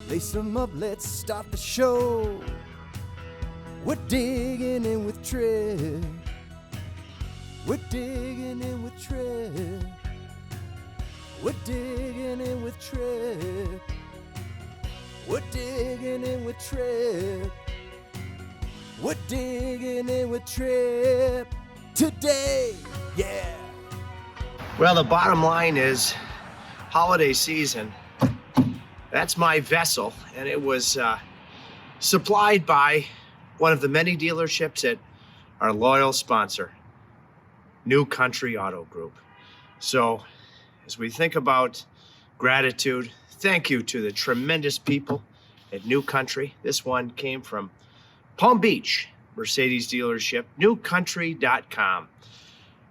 Lace 'em up, let's start the show. We're digging in with Trip. We're digging in with Trip. We're digging in with Trip. We're digging in with Trip. We're digging in with Trip today, yeah. Well, the bottom line is holiday season. That's my vessel, and it was supplied by one of the many dealerships at our loyal sponsor, New Country Auto Group. So as we think about gratitude, thank you to the tremendous people at New Country. This one came from Palm Beach Mercedes dealership, newcountry.com.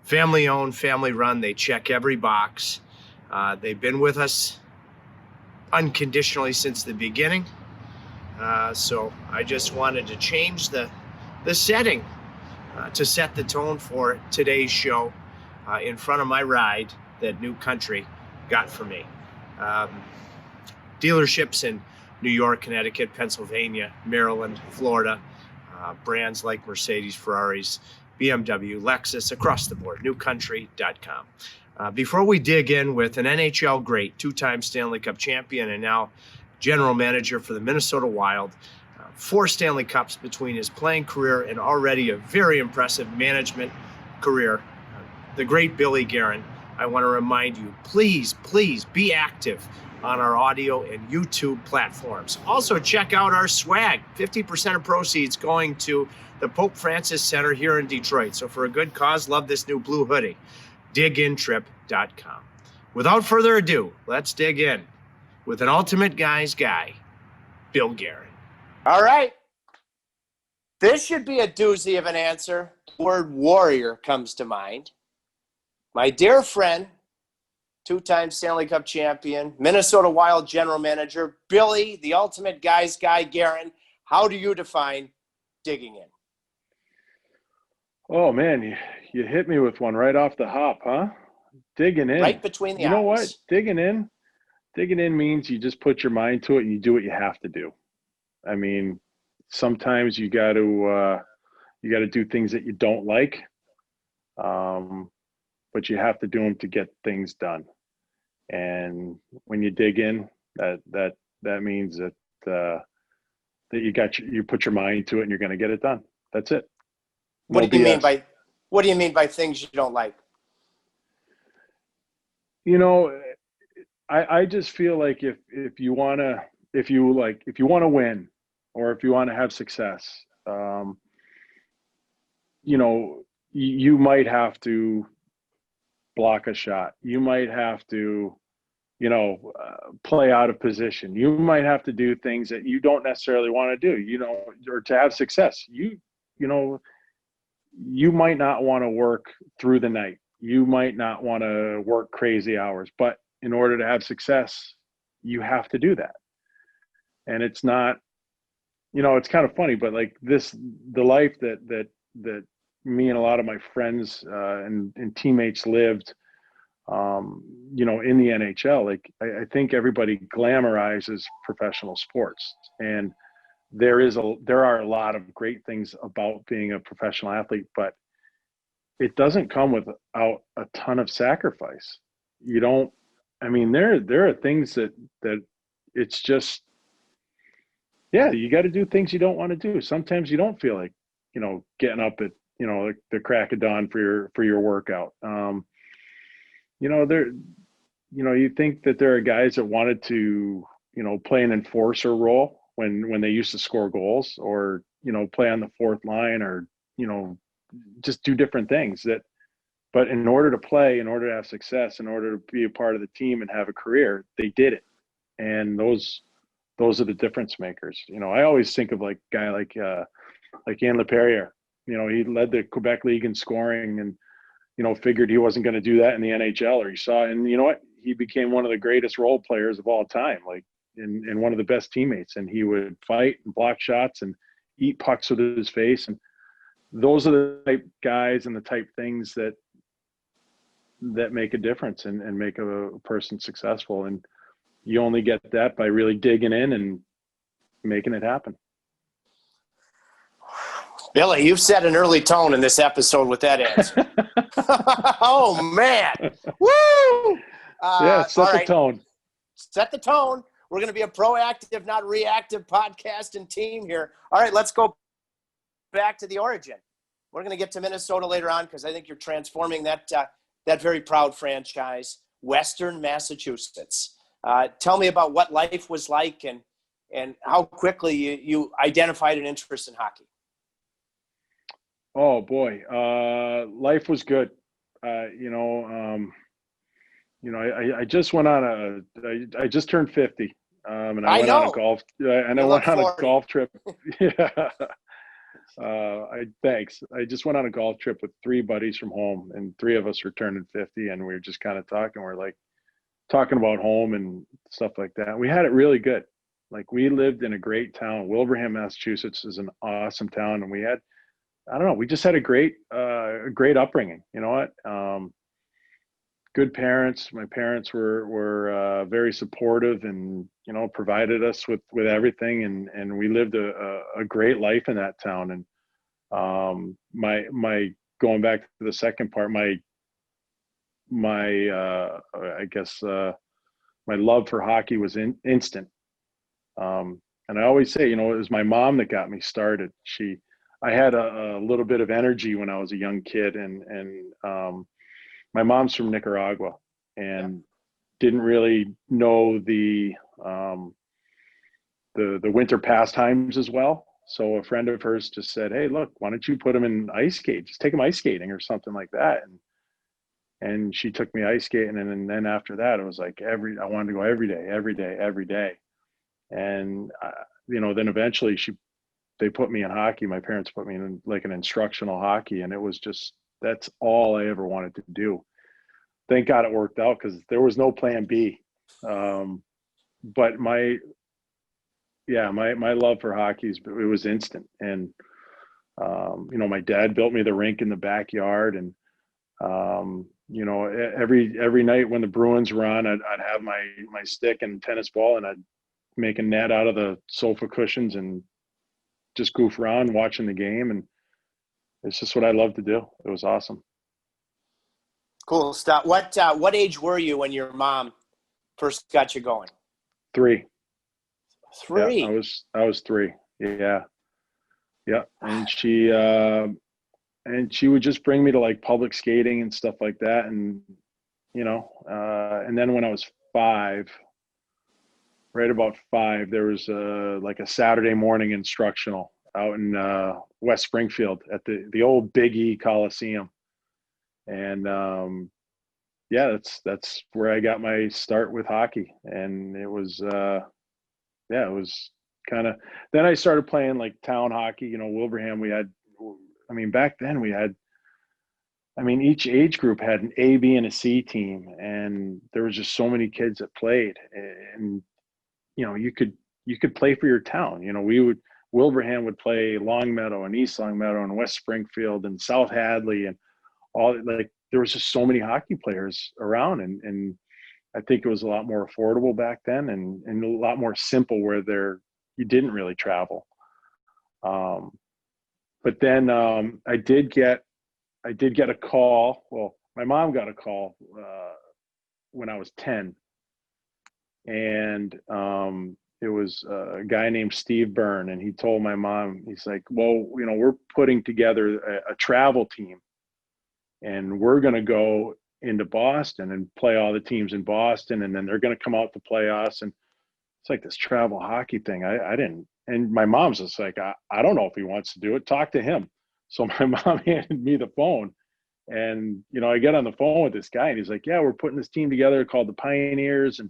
Family owned, family run. They check every box. They've been with us unconditionally since the beginning. So I just wanted to change the setting to set the tone for today's show in front of my ride that New Country got for me. Dealerships in New York, Connecticut, Pennsylvania, Maryland, Florida, brands like Mercedes, Ferraris, BMW, Lexus, across the board, newcountry.com. Before we dig in with an NHL great, two-time Stanley Cup champion and now general manager for the Minnesota Wild, 4 Stanley Cups between his playing career and already a very impressive management career, the great Billy Guerin, I want to remind you, please be active on our audio and YouTube platforms. Also, check out our swag, 50% of proceeds going to the Pope Francis Center here in Detroit. So for a good cause, love this new blue hoodie. digintrip.com. Without further ado, let's dig in with an ultimate guy's guy, Bill Guerin. All right. This should be a doozy of an answer. The word warrior comes to mind. My dear friend, two-time Stanley Cup champion, Minnesota Wild general manager, Billy, the ultimate guy's guy, Guerin. How do you define digging in? Oh, man, you hit me with one right off the hop, huh? Digging in. Right between the eyes. You know what? Digging in means you just put your mind to it and you do what you have to do. I mean, sometimes you got to do things that you don't like, but you have to do them to get things done. And when you dig in, that means that you put your mind to it and you're going to get it done. That's it. What do you mean by things you don't like? You know, I just feel like if you want to win or if you want to have success, you might have to block a shot. You might have to, play out of position. You might have to do things that you don't necessarily want to do, or to have success. You might not want to work through the night. You might not want to work crazy hours, but in order to have success, you have to do that. And it's not, it's kind of funny, but like the life that me and a lot of my friends and teammates lived, in the NHL, like I think everybody glamorizes professional sports, and there are a lot of great things about being a professional athlete, but it doesn't come without a ton of sacrifice. There are things that it's just, you got to do things you don't want to do. Sometimes you don't feel like, getting up at, like the crack of dawn for your workout. You think that there are guys that wanted to, play an enforcer role when they used to score goals, or, play on the fourth line, or, just do different things but in order to play, in order to have success, in order to be a part of the team and have a career, they did it. And those are the difference makers. I always think of like a guy like Ian LePerriere. He led the Quebec League in scoring and, figured he wasn't going to do that in the NHL, or he saw, and you know what? He became one of the greatest role players of all time, like and one of the best teammates. And he would fight and block shots and eat pucks with his face. And those are the type guys and the type things that make a difference and make a person successful. And you only get that by really digging in and making it happen. Billy, you've set an early tone in this episode with that answer. Oh, man. Woo! Yeah, set all the right. tone. Set the tone. We're going to be a proactive, not reactive podcast and team here. All right, let's go back to the origin. We're going to get to Minnesota later on because I think you're transforming that very proud franchise, Western Massachusetts. Tell me about what life was like and how quickly you identified an interest in hockey. Oh boy, life was good. I just went on I just turned 50, and I went on a golf. And I went on a golf trip. Yeah. Thanks. I just went on a golf trip with 3 buddies from home, and 3 of us were turning 50, and we were just kind of talking. We're like talking about home and stuff like that. We had it really good. Like, we lived in a great town. Wilbraham, Massachusetts is an awesome town, and we had, I don't know, we just had a great upbringing. You know what? Good parents. My parents were very supportive and, you know, provided us with everything. And we lived a great life in that town. And my going back to the second part, my love for hockey was instant. And I always say, you know, it was my mom that got me started. I had a little bit of energy when I was a young kid, and my mom's from Nicaragua and didn't really know the winter pastimes as well. So a friend of hers just said, "Hey, look, why don't you put him in ice skate? Just take him ice skating or something like that." And she took me ice skating, and then after that, it was like I wanted to go every day. And you know, then eventually they put me in hockey. My parents put me in like an instructional hockey, and it was just, that's all I ever wanted to do. Thank God it worked out, because there was no plan B. But my love for hockey, it was instant. And you know, my dad built me the rink in the backyard, and you know, every night when the Bruins were on, I'd have my stick and tennis ball, and I'd make a net out of the sofa cushions and just goof around watching the game. And it's just what I love to do. It was awesome. Cool stuff. What age were you when your mom first got you going? 3. 3. Yeah, I was 3. Yeah. And she would just bring me to like public skating and stuff like that. And, you know, and then when I was 5, right about 5, there was like a Saturday morning instructional out in West Springfield at the old Big E Coliseum. And that's where I got my start with hockey. And it was it was kind of, then I started playing like town hockey. You know, Wilbraham, back then we had, each age group had an A, B, and a C team, and there was just so many kids that played. And you know, you could play for your town. You know, Wilbraham would play Longmeadow and East Longmeadow and West Springfield and South Hadley, and all, like, there was just so many hockey players around. And I think it was a lot more affordable back then, and a lot more simple, where you didn't really travel. But then I did get a call. Well, my mom got a call when I was 10. And it was a guy named Steve Byrne, and he told my mom, he's like, "Well, you know, we're putting together a travel team, and we're going to go into Boston and play all the teams in Boston, and then they're going to come out to play us." And it's like this travel hockey thing. I didn't, and my mom's just like, I don't know if he wants to do it. Talk to him. So my mom handed me the phone, and, you know, I get on the phone with this guy, and he's like, "Yeah, we're putting this team together called the Pioneers, and,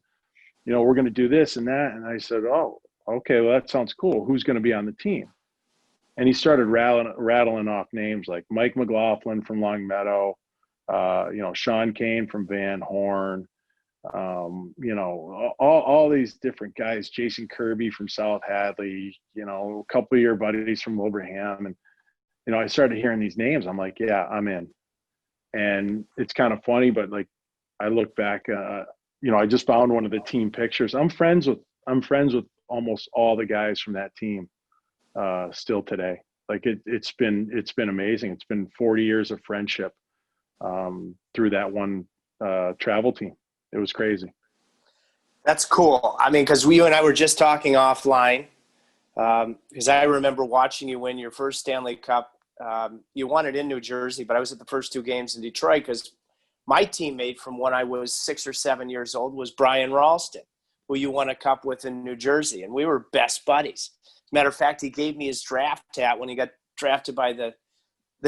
you know, we're going to do this and that." And I said, "Oh, okay, well, that sounds cool. Who's going to be on the team?" And he started rattling off names like Mike McLaughlin from Longmeadow, you know, Sean Kane from Van Horn, you know, all these different guys, Jason Kirby from South Hadley, you know, a couple of your buddies from Wilbraham. And, you know, I started hearing these names. I'm like, yeah, I'm in. And it's kind of funny, but like, I look back, you know, I just found one of the team pictures. I'm friends with almost all the guys from that team still today. Like it's been amazing. It's been 40 years of friendship through that one travel team. It was crazy. That's cool. I mean, because you and I were just talking offline, because I remember watching you win your first Stanley Cup. You won it in New Jersey, but I was at the first 2 games in Detroit because my teammate from when I was 6 or 7 years old was Brian Ralston, who you won a cup with in New Jersey, and we were best buddies. Matter of fact, he gave me his draft hat when he got drafted by the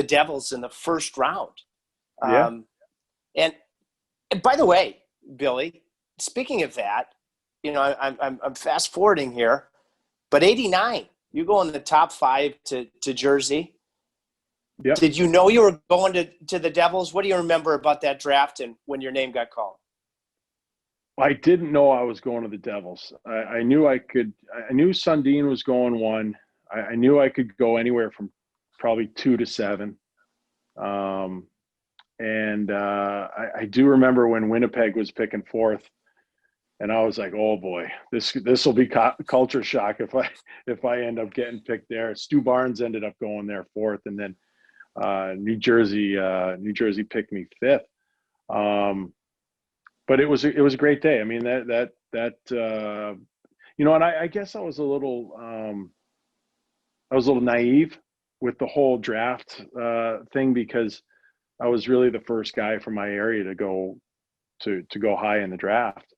Devils in the first round. Yeah. And by the way, Billy, speaking of that, you know, I'm fast forwarding here, but 89, you go in the top 5 to Jersey. Yep. Did you know you were going to the Devils? What do you remember about that draft and when your name got called? I didn't know I was going to the Devils. I knew I could. I knew Sundin was going 1. I knew I could go anywhere from probably 2 to 7. I do remember when Winnipeg was picking 4th, and I was like, "Oh boy, this will be culture shock if I end up getting picked there." Stu Barnes ended up going there 4th, and then New Jersey picked me 5th. But it was a great day. I mean, that you know, and I guess I was a little naive with the whole draft thing because I was really the first guy from my area to go high in the draft.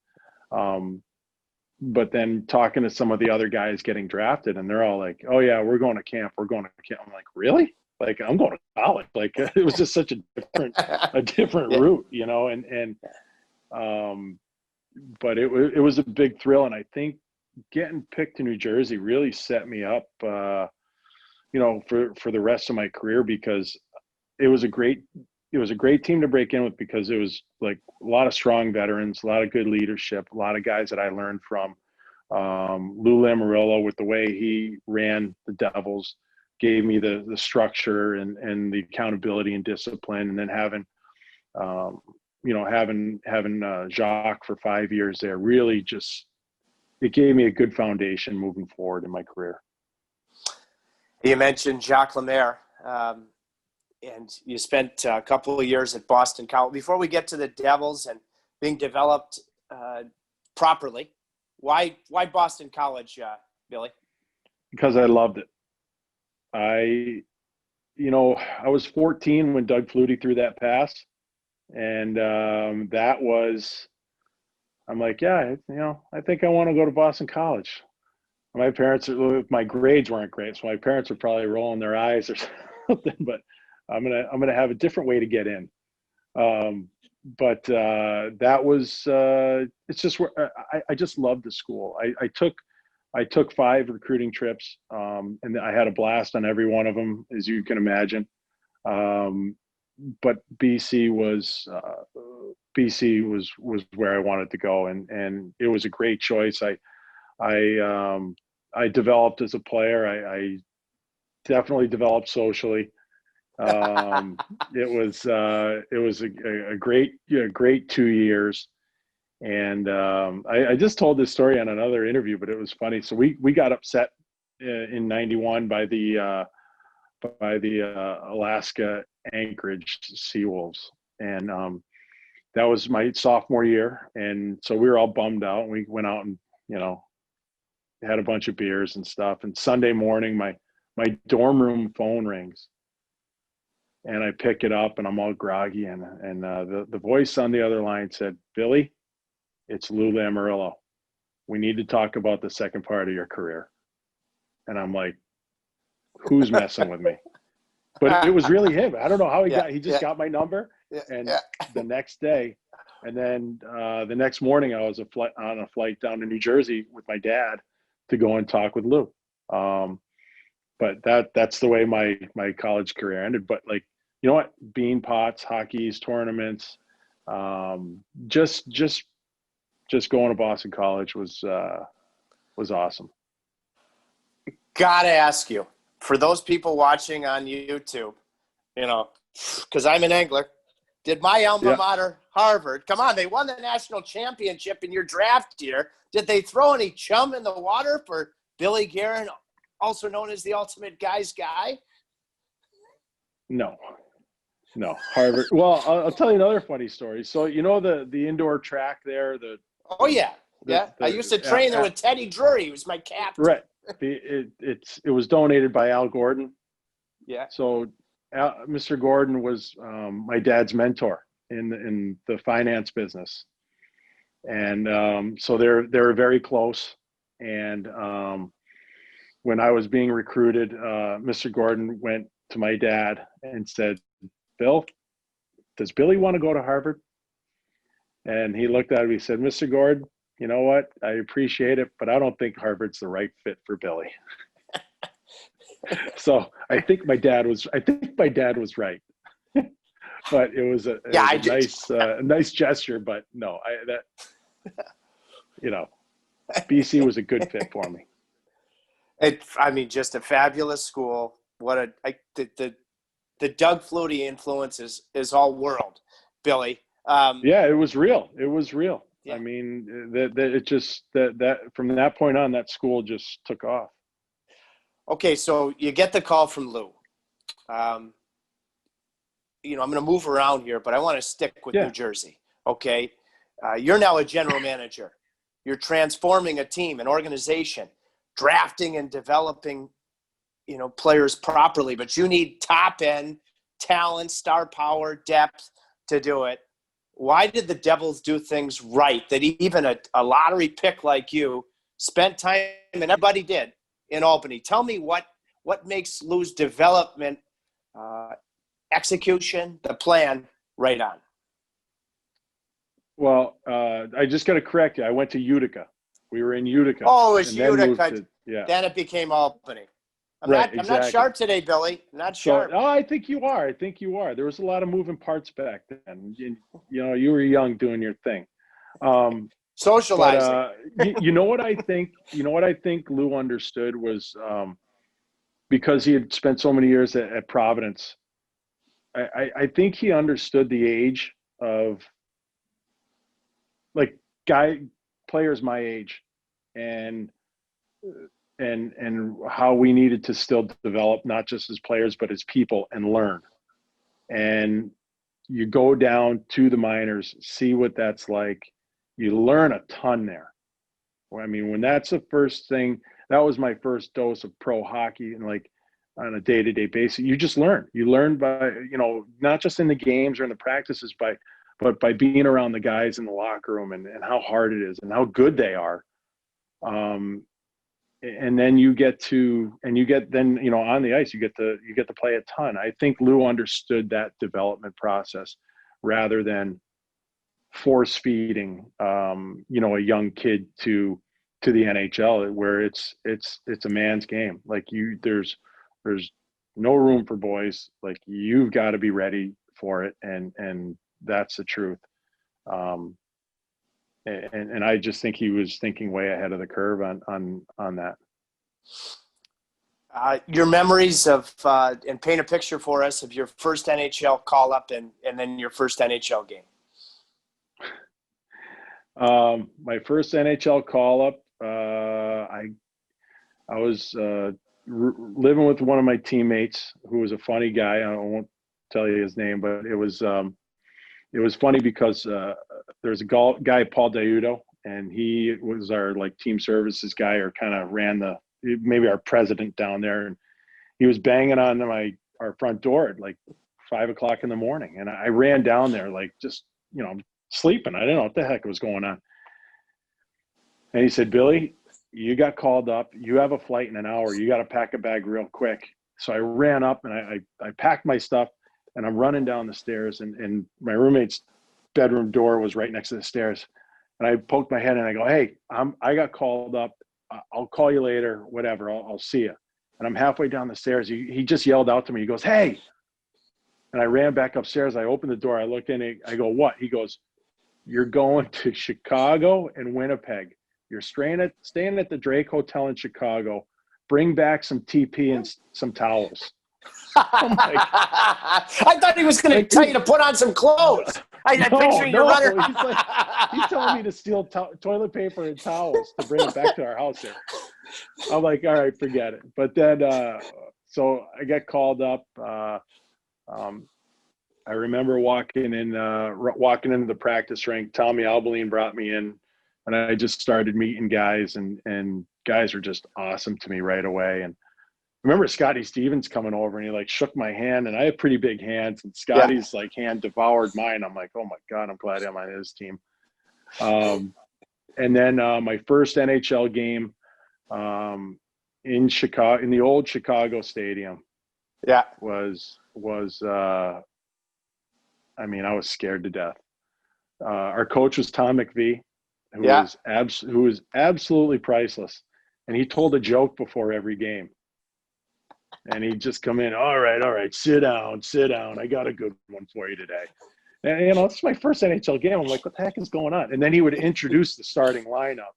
But then talking to some of the other guys getting drafted, and they're all like, "Oh yeah, we're going to camp. We're going to camp." I'm like, "Really? Like, I'm going to college." Like, it was just such a different route, you know, but it was a big thrill. And I think getting picked to New Jersey really set me up, you know, for the rest of my career, because it was a great team to break in with, because it was like a lot of strong veterans, a lot of good leadership, a lot of guys that I learned from. Lou Lamoriello, with the way he ran the Devils, gave me the structure and the accountability and discipline. And then having Jacques for 5 years there really just, it gave me a good foundation moving forward in my career. You mentioned Jacques Lemaire, and you spent a couple of years at Boston College. Before we get to the Devils and being developed properly, why Boston College, Billy? Because I loved it. I was 14 when Doug Flutie threw that pass. And I'm like, yeah, you know, I think I want to go to Boston College. My grades weren't great, so my parents were probably rolling their eyes or something, but I'm gonna have a different way to get in. But that was it's just where I just loved the school. I took 5 recruiting trips, and I had a blast on every one of them, as you can imagine. But BC was where I wanted to go, and it was a great choice. I developed as a player. I definitely developed socially. It was a great 2 years. And I just told this story on another interview, but it was funny. So we got upset in '91 by the Alaska Anchorage Seawolves, and that was my sophomore year. And so we were all bummed out, and we went out and, you know, had a bunch of beers and stuff. And Sunday morning, my dorm room phone rings, and I pick it up, and I'm all groggy, and the voice on the other line said, "Billy, it's Lou Lamoriello. We need to talk about the second part of your career." And I'm like, who's messing with me? But it was really him. I don't know how he just got my number. The next day, and then the next morning, I was on a flight down to New Jersey with my dad to go and talk with Lou. But that's the way my college career ended. But, like, you know what? Bean pots, hockey's, tournaments, just going to Boston College was awesome. Gotta ask you, for those people watching on YouTube, you know, because I'm an angler, Did my alma Yeah. mater, Harvard, come on, they won the national championship in your draft year. Did they throw any chum in the water for Billy Guerin, also known as the ultimate guy's guy? No, Harvard. Well, I'll tell you another funny story. So the indoor track there, Oh, yeah. I used to train there with Teddy Drury. He was my captain. Right. It was donated by Al Gordon. Yeah. So Mr. Gordon was my dad's mentor in the finance business, and so they were very close. And when I was being recruited, Mr. Gordon went to my dad and said, "Bill, does Billy want to go to Harvard?" And he looked at me. He said, "Mr. Gordon, you know what? I appreciate it, but I don't think Harvard's the right fit for Billy." So I think my dad was right. But it was a nice gesture. But no, BC was a good fit for me. Just a fabulous school. The Doug Flutie influence is all world, Billy. Yeah, it was real. Yeah. I mean, that from that point on, that school just took off. Okay, so you get the call from Lou. I'm going to move around here, but I want to stick with New Jersey. Okay, you're now a general manager. You're transforming a team, an organization, drafting and developing, players properly. But you need top-end talent, star power, depth to do it. Why did the Devils do things right that even a lottery pick like you spent time, and everybody did, in Albany? Tell me what makes Lou's development, execution, the plan right on. Well, I just got to correct you. I went to Utica. We were in Utica. Oh, it's Utica. Yeah. Then it became Albany. I'm not sharp today, Billy. I'm not sharp. Oh, I think you are. There was a lot of moving parts back then. You were young doing your thing. Socializing. But, you know what I think? Lou understood was because he had spent so many years at Providence. I think he understood the age of players my age, and how we needed to still develop, not just as players, but as people, and learn. And you go down to the minors, see what that's like. You learn a ton there. I mean, when that's the first thing, that was my first dose of pro hockey, and on a day-to-day basis, you just learn. You learn by, not just in the games or in the practices, but by being around the guys in the locker room and how hard it is and how good they are. And then on the ice, you get to play a ton. I think Lou understood that development process rather than force feeding, a young kid to the NHL, where it's a man's game. There's no room for boys. You've got to be ready for it. And that's the truth. And I just think he was thinking way ahead of the curve on that. Your memories of and paint a picture for us of your first NHL call up and then your first NHL game. My first NHL call up, I was living with one of my teammates who was a funny guy. I won't tell you his name, but it was funny because there's a guy, Paul Diudo, and he was our team services guy, or kind of ran maybe our president down there. And he was banging on our front door at 5:00 in the morning. And I ran down there, sleeping. I didn't know what the heck was going on. And he said, "Billy, you got called up. You have a flight in an hour. You got to pack a bag real quick." So I ran up and I packed my stuff, and I'm running down the stairs, and my roommate's bedroom door was right next to the stairs. And I poked my head and I go, "Hey, I got called up. I'll call you later, whatever. I'll see you." And I'm halfway down the stairs. He just yelled out to me. He goes, "Hey." And I ran back upstairs. I opened the door. I looked in. I go, "What?" He goes, "You're going to Chicago and Winnipeg. You're staying at the Drake Hotel in Chicago. Bring back some TP and some towels." I thought he was going to tell you to put on some clothes. I'm picturing your runner. He's telling me to steal toilet paper and towels to bring it back to our house here. I'm like, all right, forget it. But then, so I get called up. I remember walking into the practice rink. Tommy Albaline brought me in, and I just started meeting guys, and guys were just awesome to me right away. And I remember Scotty Stevens coming over, and he like shook my hand, and I have pretty big hands, and Scotty's like hand devoured mine. I'm like, oh my God, I'm glad I'm on his team. And then my first NHL game in Chicago, in the old Chicago Stadium, was I mean, I was scared to death. Our coach was Tom McVie, who was absolutely priceless, and he told a joke before every game. And he'd just come in, all right, sit down. I got a good one for you today. And, you know, it's my first NHL game. I'm like, what the heck is going on? And then he would introduce the starting lineup.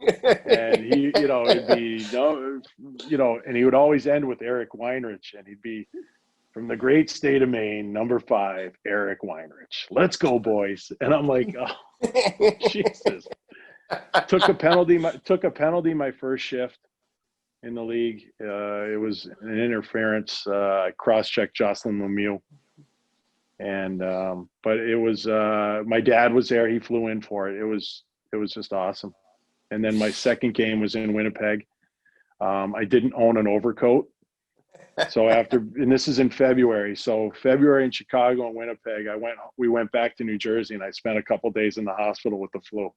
And he, you know, it'd be, and he would always end with Eric Weinrich. And he'd be, from the great state of Maine, number 5, Eric Weinrich. Let's go, boys. And I'm like, oh, Jesus. Took a penalty my first shift in the league. It was an interference. I cross-checked Jocelyn Lemieux. And but it was my dad was there. He flew in for it. It was just awesome. And then my second game was in Winnipeg. I didn't own an overcoat. So and this is in February. So February in Chicago and Winnipeg, we went back to New Jersey, and I spent a couple days in the hospital with the flu.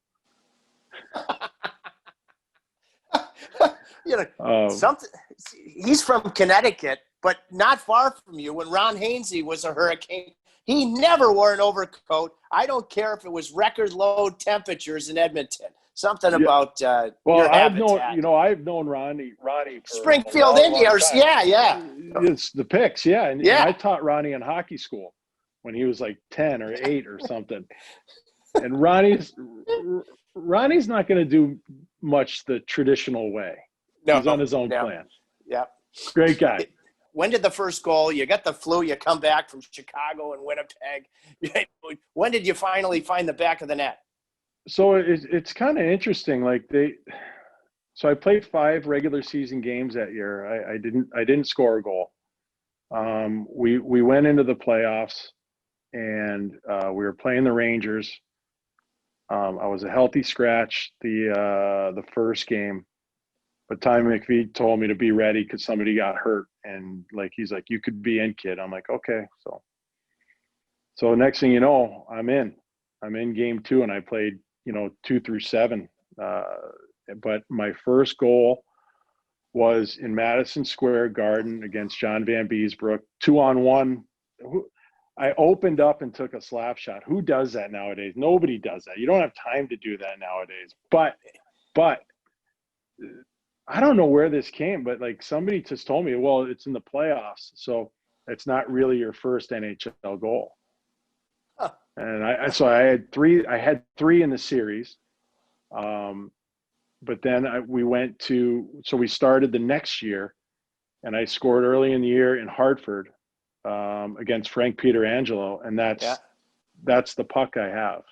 He's from Connecticut, but not far from you. When Ron Hainsey was a Hurricane, he never wore an overcoat. I don't care if it was record low temperatures in Edmonton. Something about your habitat. I've known Ronnie Springfield Indians. Yeah. It's the Picks, and I taught Ronnie in hockey school when he was like 10 or 8 or something. And Ronnie's not going to do much the traditional way. No, he's on his own plan. Yeah. Great guy. When did the first goal? You got the flu. You come back from Chicago and Winnipeg. When did you finally find the back of the net? So it's kind of interesting. So I played 5 regular season games that year. I didn't score a goal. We went into the playoffs, and we were playing the Rangers. I was a healthy scratch the first game, but Tommy McVie told me to be ready because somebody got hurt, and he's like, you could be in, kid. I'm like, okay. So next thing you know, I'm in game 2, and I played 2 through 7. But my first goal was in Madison Square Garden against John Van Beesbrook, 2-on-1. I opened up and took a slap shot. Who does that nowadays? Nobody does that. You don't have time to do that nowadays. But I don't know where this came, but somebody just told me, well, it's in the playoffs, so it's not really your first NHL goal. Huh. And I had 3. I had 3 in the series. But then we started the next year, and I scored early in the year in Hartford against Frank Pietrangelo, and that's the puck I have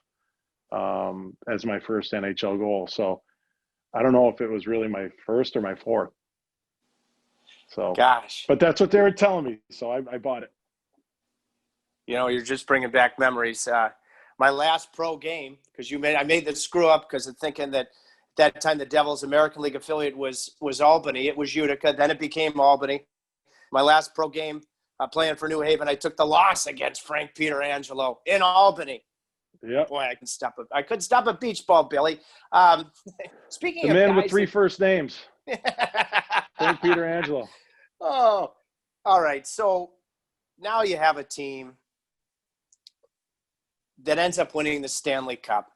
as my first NHL goal. So I don't know if it was really my first or my fourth. So, gosh, but that's what they were telling me, so I bought it. You're just bringing back memories. My last pro game, because I made the screw up because of thinking that that time the Devils' American League affiliate was Albany. It was Utica. Then it became Albany. My last pro game playing for New Haven, I took the loss against Frank Pietrangelo in Albany. Yeah. Boy, I couldn't stop a beach ball, Billy. Speaking the of man guys with 3 first names, Frank Pietrangelo. Oh, all right. So now you have a team that ends up winning the Stanley Cup.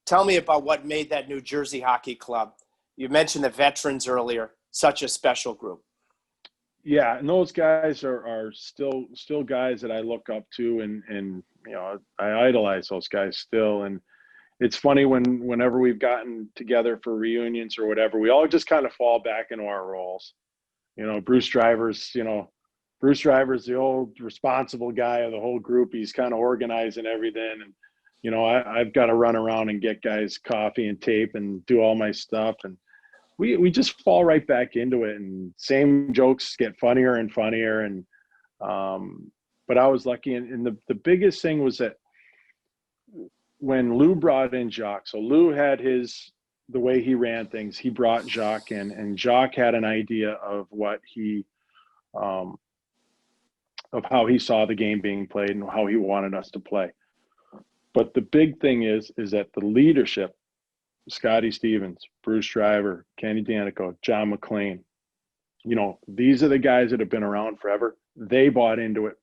Tell me about what made that New Jersey Hockey Club. You mentioned the veterans earlier, such a special group. Yeah, and those guys are still guys that I look up to, and I idolize those guys still. And it's funny whenever we've gotten together for reunions or whatever, we all just kind of fall back into our roles. Bruce Driver's the old responsible guy of the whole group. He's kind of organizing everything. And, I've got to run around and get guys coffee and tape and do all my stuff. And we just fall right back into it, and same jokes get funnier and funnier. And, but I was lucky. And the biggest thing was that when Lou brought in Jacques, so Lou had the way he ran things, he brought Jacques in, and Jacques had an idea of what of how he saw the game being played and how he wanted us to play. But the big thing is that the leadership, Scotty Stevens, Bruce Driver, Kenny Danico, John McClain, these are the guys that have been around forever. They bought into it.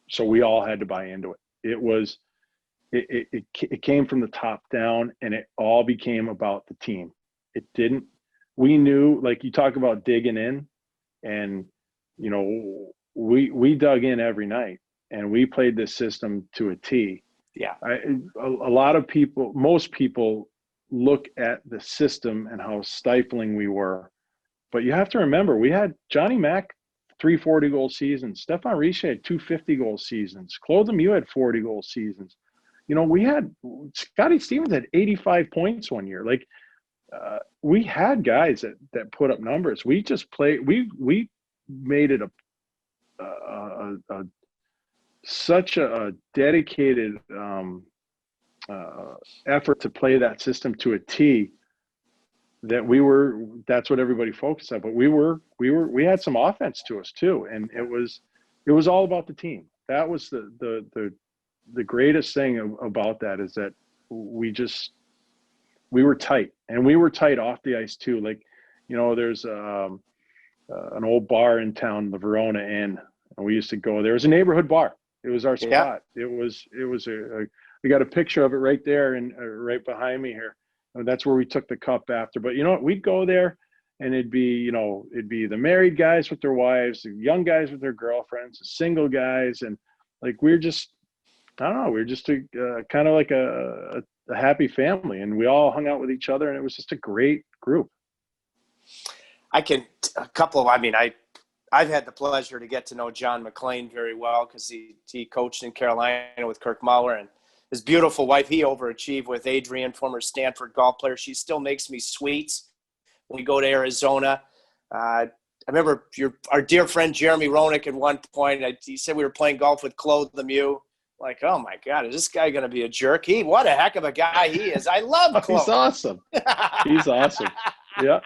So we all had to buy into it. It came from the top down, and it all became about the team. We knew, like you talk about digging in, and, we dug in every night, and we played this system to a T. Yeah. A lot of people, most people look at the system and how stifling we were. But you have to remember, we had Johnny Mack, 340 goal seasons. Stefan Richer had 250-goal seasons. Claude Lemieux had 40-goal seasons. We had Scotty Stevens had 85 points one year. Like, we had guys that put up numbers. We just played. We made it such a dedicated effort to play that system to a T that that's what everybody focused on. But we had some offense to us too, and it was all about the team. That was the greatest thing about that, is that we were tight, and we were tight off the ice too. Like, there's an old bar in town, the Verona Inn, and we used to go there. It was a neighborhood bar. It was our spot. Yeah. It was we got a picture of it right there and right behind me here. And that's where we took the cup after. But we'd go there, and it'd be the married guys with their wives, the young guys with their girlfriends, the single guys, and like we're just kind of like a happy family, and we all hung out with each other, and it was just a great group. I've had the pleasure to get to know John McClain very well, because he coached in Carolina with Kirk Muller, and his beautiful wife, he overachieved with Adrienne, former Stanford golf player. She still makes me sweets when we go to Arizona. I remember our dear friend Jeremy Roenick at one point, he said we were playing golf with Claude Lemieux. Like, oh my God, is this guy going to be a jerk? What a heck of a guy he is. I love Claude. He's awesome. He's awesome. Yeah.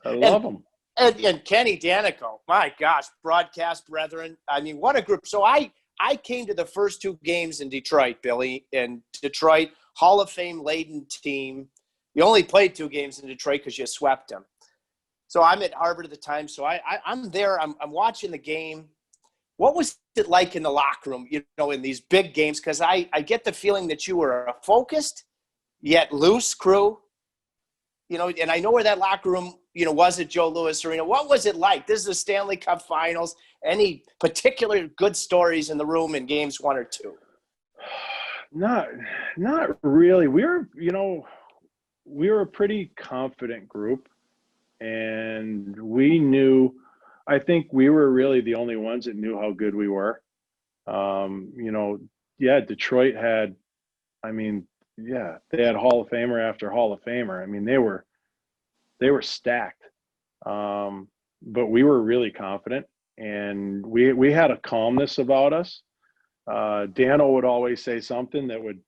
I love him. And Kenny Danico, my gosh, broadcast brethren. I mean, what a group. So I came to the first two games in Detroit, Billy, in Detroit, Hall of Fame laden team. You only played two games in Detroit because you swept them. So I'm at Harvard at the time. So I'm there. I'm watching the game. What was it like in the locker room, in these big games? Because I get the feeling that you were a focused yet loose crew, and I know where that locker room, was at Joe Louis Arena. What was it like? This is the Stanley Cup Finals. Any particular good stories in the room in games 1 or 2? Not really. We were a pretty confident group, and we knew. I think we were really the only ones that knew how good we were. Detroit had, they had Hall of Famer after Hall of Famer. I mean, they were stacked. But we were really confident, and we had a calmness about us. Dano would always say something that would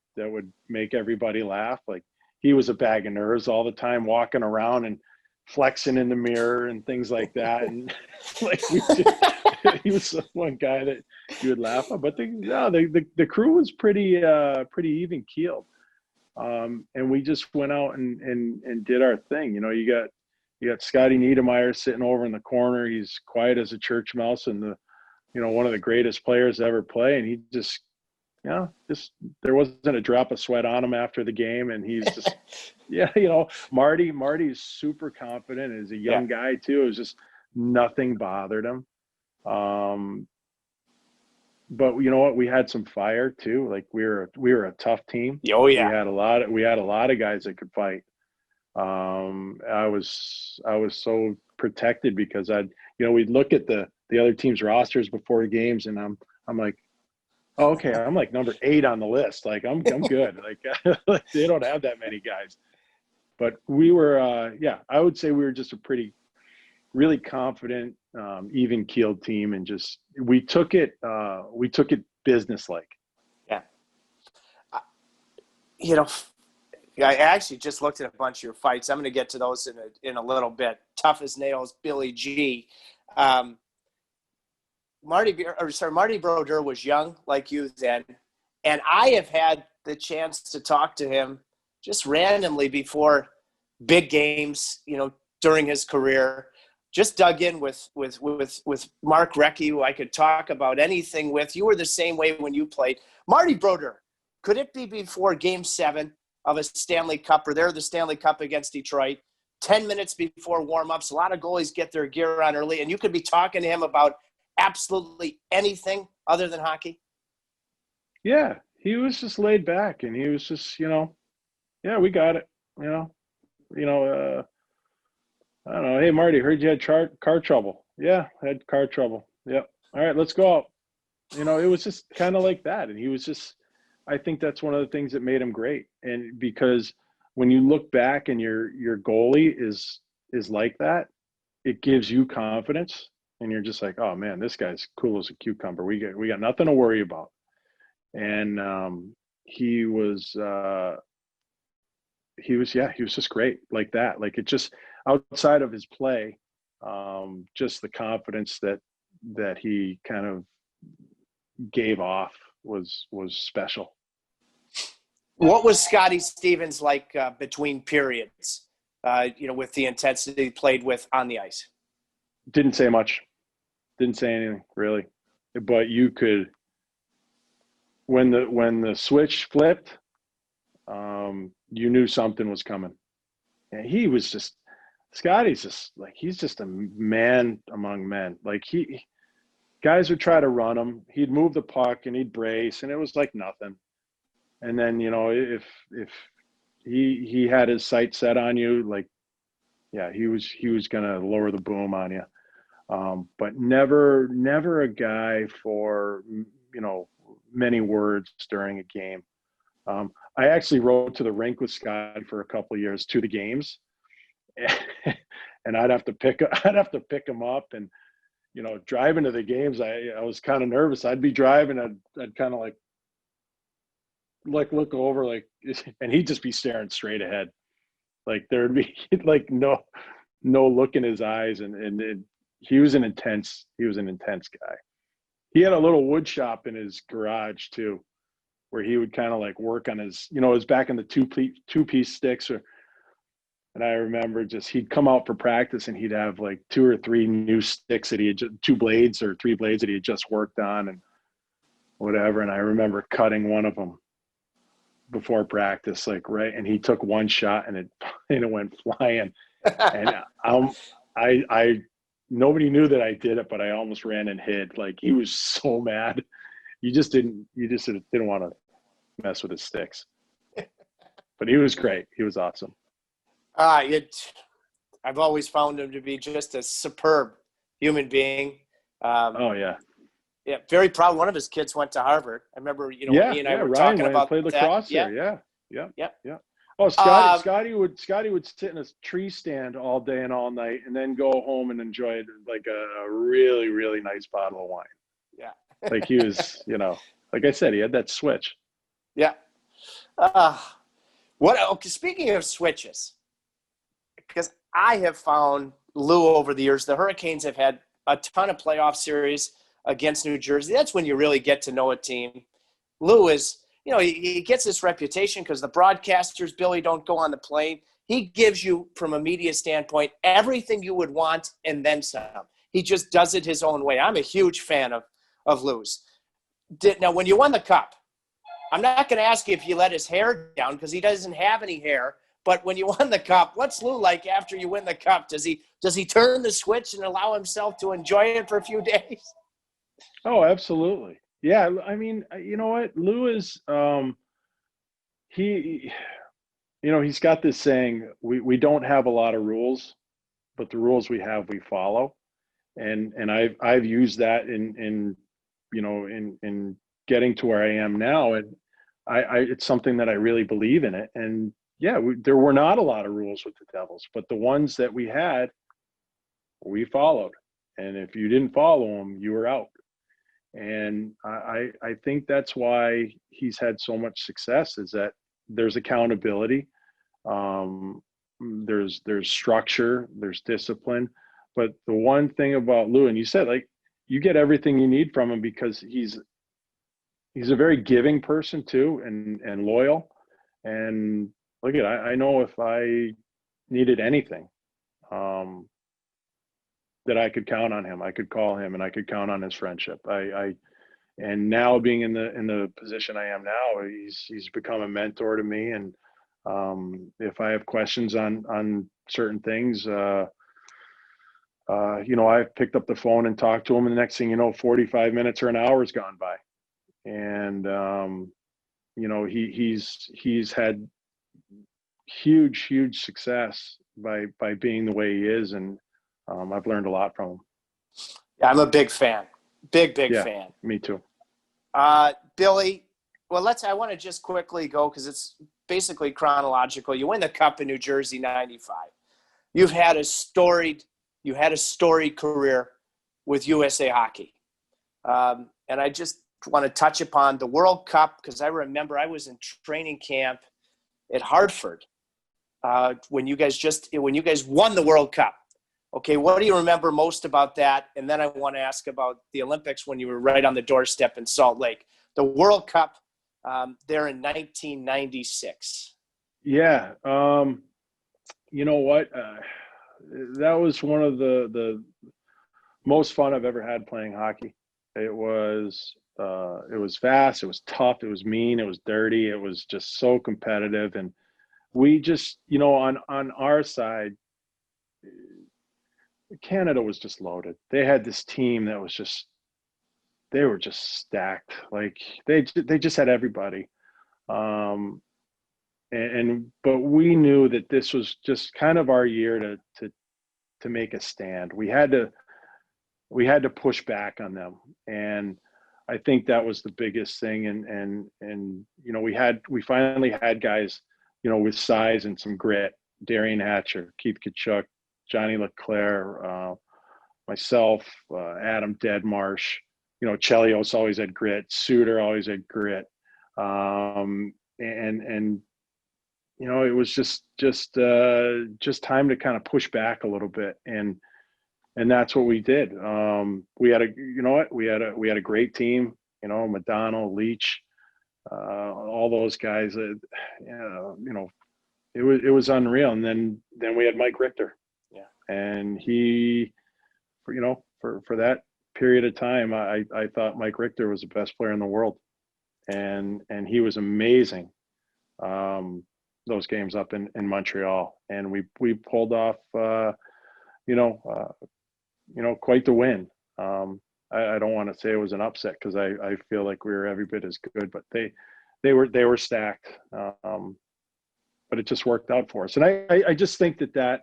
make everybody laugh. Like, he was a bag of nerves all the time, walking around and flexing in the mirror and things like that, and like he was one guy that you would laugh at. But the crew was pretty even keeled, and we just went out and did our thing. You got Scotty Niedermayer sitting over in the corner. He's quiet as a church mouse, and one of the greatest players to ever play, and he just there wasn't a drop of sweat on him after the game, and he's just Marty's super confident as a young guy too. It was just nothing bothered him. But you know what? We had some fire too. Like, we were a tough team. Oh yeah. We had a lot of guys that could fight. I was so protected because we'd look at the other team's rosters before the games, and I'm like, oh, okay, I'm like number 8 on the list. Like I'm good. Like they don't have that many guys. But we were, I would say we were just a really confident, even keeled team, and just we took it business-like. Yeah. I actually just looked at a bunch of your fights. I'm going to get to those in a little bit. Tough as nails, Billy G. Marty Brodeur was young like you then, and I have had the chance to talk to him just randomly before big games, during his career. Just dug in with Mark Recchi, who I could talk about anything with. You were the same way when you played. Marty Brodeur, could it be before Game 7 of a Stanley Cup, or they're the Stanley Cup against Detroit, 10 minutes before warm-ups, a lot of goalies get their gear on early, and you could be talking to him about absolutely anything other than hockey? Yeah, he was just laid back, and he was just, yeah, we got it, I don't know. Hey, Marty, heard you had car trouble. Yeah, I had car trouble. Yep. All right, let's go out. It was just kind of like that. And he was just, I think that's one of the things that made him great. And because when you look back and your goalie is like that, it gives you confidence. And you're just like, oh man, this guy's cool as a cucumber. We got nothing to worry about. And he was just great like that. Like it just, outside of his play, just the confidence that he kind of gave off was special. What was Scotty Stevens like between periods, with the intensity he played with on the ice? Didn't say much. Didn't say anything, really. But you could, when the switch flipped, you knew something was coming. And Scotty's just like, he's just a man among men. Like guys would try to run him. He'd move the puck and he'd brace, and it was like nothing. And then, if he had his sight set on you, like, yeah, he was going to lower the boom on you. But never a guy for, many words during a game. I actually rode to the rink with Scott for a couple of years to the games. And I'd have to pick him up, and driving to the games, I was kind of nervous. I'd be driving, I'd kind of like look over, like, and he'd just be staring straight ahead, like there'd be like no look in his eyes, and he was an intense guy. He had a little wood shop in his garage too, where he would kind of like work on his, it was back in the two-piece sticks. And I remember he'd come out for practice and he'd have like 2 or 3 new sticks that he had 2 blades or 3 blades that he had just worked on and whatever. And I remember cutting one of them before practice, like, right. And he took one shot and it went flying. And I nobody knew that I did it, but I almost ran and hid. Like, he was so mad. You just didn't want to mess with his sticks. But he was great. He was awesome. I've always found him to be just a superb human being. Oh yeah. Yeah, very proud. One of his kids went to Harvard. I remember, he and I were Ryan talking about played lacrosse there. Yeah. Oh, Scotty would sit in a tree stand all day and all night, and then go home and enjoy like a really, really nice bottle of wine. Yeah. Like he was, like I said, he had that switch. Yeah. Speaking of switches, because I have found Lou over the years, the Hurricanes have had a ton of playoff series against New Jersey. That's when you really get to know a team. Lou is, he gets this reputation because the broadcasters, Billy, don't go on the plane. He gives you, from a media standpoint, everything you would want and then some. He just does it his own way. I'm a huge fan of Lou's. Now, when you won the Cup, I'm not going to ask you if you let his hair down because he doesn't have any hair. But when you won the Cup, what's Lou like after you win the Cup? Does he turn the switch and allow himself to enjoy it for a few days? Oh, absolutely. Yeah, I mean, you know what? Lou is he's got this saying, we don't have a lot of rules, but the rules we have, we follow. And I've used that in getting to where I am now. And it's something that I really believe in it. And yeah, there were not a lot of rules with the Devils, but the ones that we had, we followed. And if you didn't follow them, you were out. And I think that's why he's had so much success, is that there's accountability. There's structure, there's discipline. But the one thing about Lou, and you said, like, you get everything you need from him because he's a very giving person too, and loyal. And look at, I know if I needed anything, that I could count on him. I could call him, and I could count on his friendship. And now being in the position I am now, he's become a mentor to me. And if I have questions on certain things, I've picked up the phone and talked to him, and the next thing you know, 45 minutes or an hour has gone by. And he's had huge success by being the way he is, and I've learned a lot from him. Yeah, I'm a big fan. Big fan. Me too. Billy, well, I want to just quickly go, because it's basically chronological. You win the Cup in New Jersey, 95. You had a storied career with USA Hockey. And I just want to touch upon the World Cup, because I remember I was in training camp at Hartford when you guys won the World Cup. Okay, what do you remember most about that? And then I want to ask about the Olympics when you were right on the doorstep in Salt Lake. The World Cup there in 1996. Yeah. You know what? That was one of the most fun I've ever had playing hockey. It was fast. It was tough. It was mean. It was dirty. It was just so competitive. And we just, on our side, Canada was just loaded. They had this team that was they were just stacked. Like they just had everybody. But we knew that this was just kind of our year to make a stand. We had to push back on them. And I think that was the biggest thing. And we finally had guys, with size and some grit. Darian Hatcher, Keith Tkachuk, Johnny LeClaire, myself, Adam Deadmarsh, Chelios always had grit. Suter always had grit. And it was just time to kind of push back a little bit. And that's what we did. We had a great team, Madonna, Leach, all those guys, it was unreal. And then we had Mike Richter. Yeah. And he, for that period of time, I thought Mike Richter was the best player in the world. And he was amazing. Those games up in Montreal, and we pulled off, quite the win. I don't want to say it was an upset, because I feel like we were every bit as good, but they were stacked. But it just worked out for us. And I just think that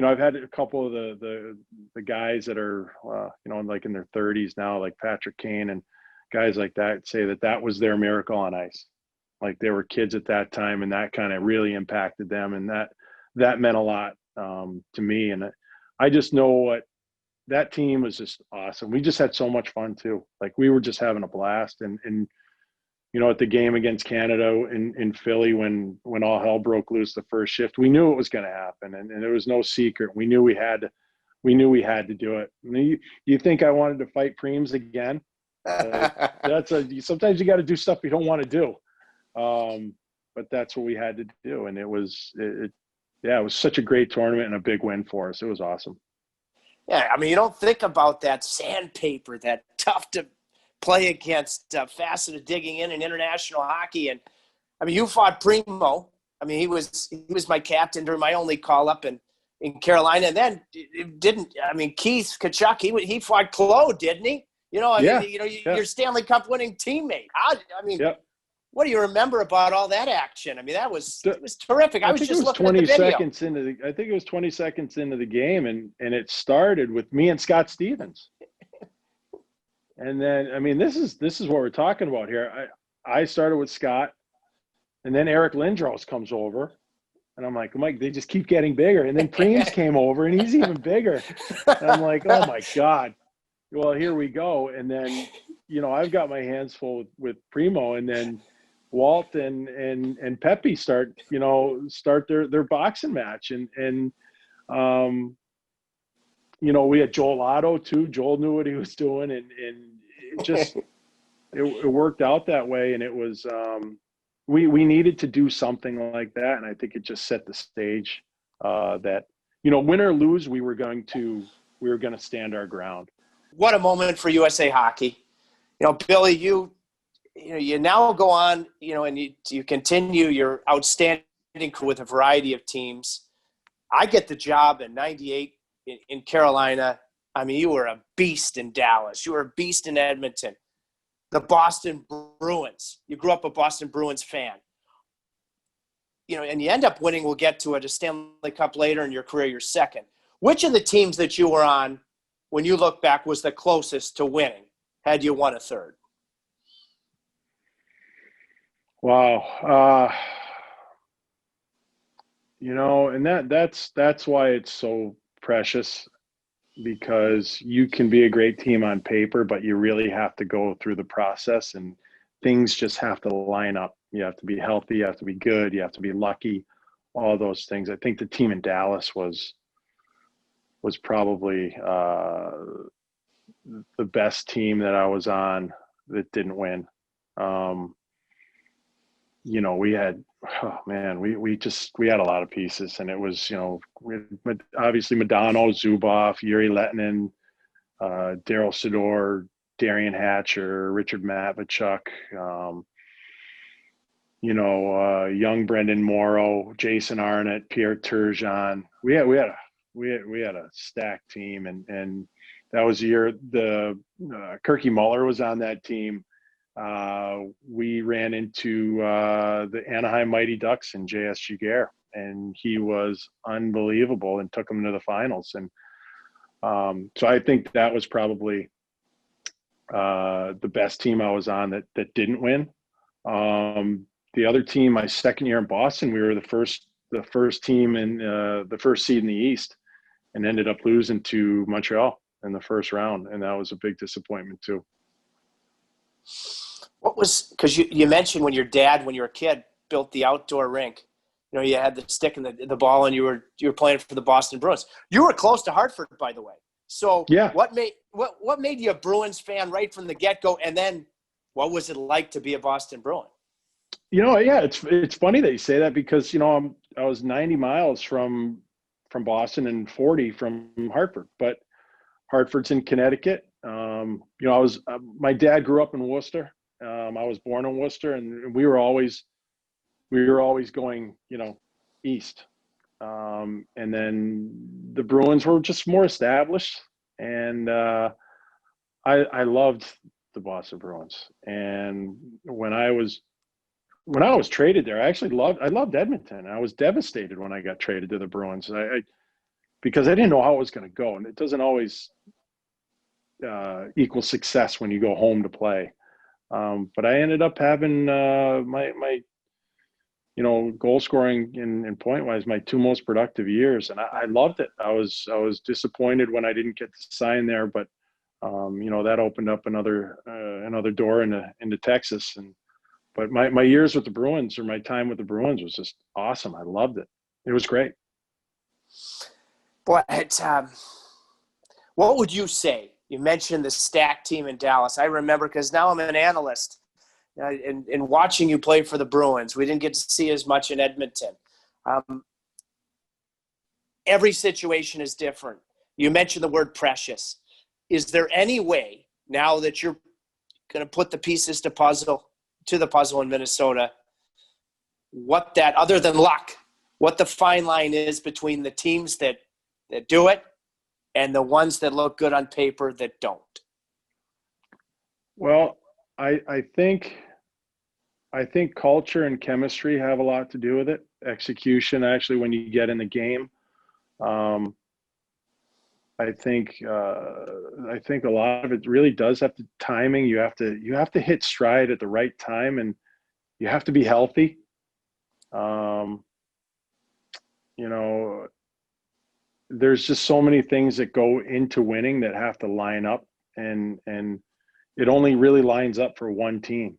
I've had a couple of the guys that are, like in their 30s now, like Patrick Kane and guys like that, say that was their miracle on ice. Like they were kids at that time, and that kind of really impacted them. And that meant a lot to me. And I just know what that team was just awesome. We just had so much fun too. Like we were just having a blast. And at the game against Canada in Philly, when all hell broke loose the first shift, we knew it was going to happen. And there was no secret. We knew we had to do it. You think I wanted to fight Preems again? Sometimes you got to do stuff you don't want to do. But that's what we had to do. And it was such a great tournament and a big win for us. It was awesome. Yeah. I mean, you don't think about that sandpaper, that tough to play against facet of digging in international hockey. And I mean, you fought Primo. I mean, he was my captain during my only call up in Carolina. And then Keith Tkachuk, he fought Claude, didn't he? Your Stanley Cup winning teammate. Yep. What do you remember about all that action? I mean, it was terrific. I was just looking at the video. I think it was 20 seconds into the game, and it started with me and Scott Stevens. And then, I mean, this is what we're talking about here. I started with Scott, and then Eric Lindros comes over, and I'm like, Mike, they just keep getting bigger. And then Preems came over, and he's even bigger. And I'm like, oh my God. Well, here we go. And then, I've got my hands full with Primo, and then Walt and Pepe start their boxing match. And we had Joel Otto too. Joel knew what he was doing, and it just it worked out that way. And it was we needed to do something like that, and I think it just set the stage that win or lose, we were going to stand our ground. What a moment for USA Hockey. Billy, you now go on, and you continue your outstanding career with a variety of teams. I get the job in '98 in Carolina. I mean, you were a beast in Dallas. You were a beast in Edmonton. The Boston Bruins. You grew up a Boston Bruins fan. And you end up winning, we'll get to it, a Stanley Cup later in your career, your second. Which of the teams that you were on, when you look back, was the closest to winning, had you won a third? Wow. And that's why it's so precious, because you can be a great team on paper, but you really have to go through the process, and things just have to line up. You have to be healthy, you have to be good, you have to be lucky, all those things. I think the team in Dallas was probably the best team that I was on that didn't win. We had, we had a lot of pieces, and it was, we had obviously Modano, Zuboff, Yuri Lettinen, Daryl Sador, Darian Hatcher, Richard Matvechuk, young Brendan Morrow, Jason Arnott, Pierre Turgeon. We had a stacked team, and that was the year Kirky Muller was on that team. We ran into the Anaheim Mighty Ducks and J.S. Giguère, and he was unbelievable and took them to the finals. And so I think that was probably the best team I was on that didn't win. The other team, my second year in Boston, we were the first team in the first seed in the East, and ended up losing to Montreal in the first round, and that was a big disappointment too. Because you mentioned when your dad, when you were a kid, built the outdoor rink, you had the stick and the ball, and you were playing for the Boston Bruins. You were close to Hartford, by the way. So yeah. What made you a Bruins fan right from the get-go, and then what was it like to be a Boston Bruin? Yeah, it's funny that you say that, because I was 90 miles from Boston and 40 from Hartford, but Hartford's in Connecticut. My dad grew up in Worcester. I was born in Worcester, and we were always going, east. And then the Bruins were just more established, and I loved the Boston Bruins. And when I was traded there, I loved Edmonton. I was devastated when I got traded to the Bruins. Because I didn't know how it was going to go, and it doesn't always equal success when you go home to play. But I ended up having my goal scoring and point wise my two most productive years, and I loved it. I was disappointed when I didn't get to sign there, but that opened up another door into Texas. But my years with the Bruins, or my time with the Bruins, was just awesome. I loved it. It was great. Boy, what would you say? You mentioned the stacked team in Dallas. I remember, because now I'm an analyst, and watching you play for the Bruins. We didn't get to see as much in Edmonton. Every situation is different. You mentioned the word precious. Is there any way, now that you're going to put the pieces to the puzzle in Minnesota, what that, other than luck, what the fine line is between the teams that do it and the ones that look good on paper that don't? Well, I think I think culture and chemistry have a lot to do with it. Execution, actually, when you get in the game. I think a lot of it really does have to timing. You have to hit stride at the right time, and you have to be healthy. You know, there's just so many things that go into winning that have to line up, and it only really lines up for one team.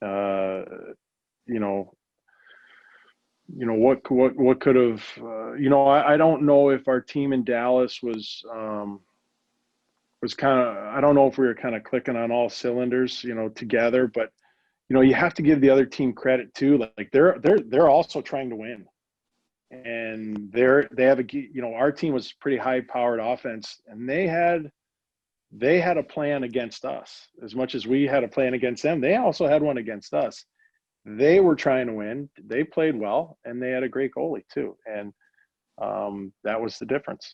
You know, what could have, I don't know if our team in Dallas was kind of, I don't know if we were kind of clicking on all cylinders, together, but, you have to give the other team credit too. Like they're also trying to win, and they have our team was pretty high powered offense, and they had a plan against us. As much as we had a plan against them, they also had one against us. They were trying to win. They played well, and they had a great goalie too. And that was the difference.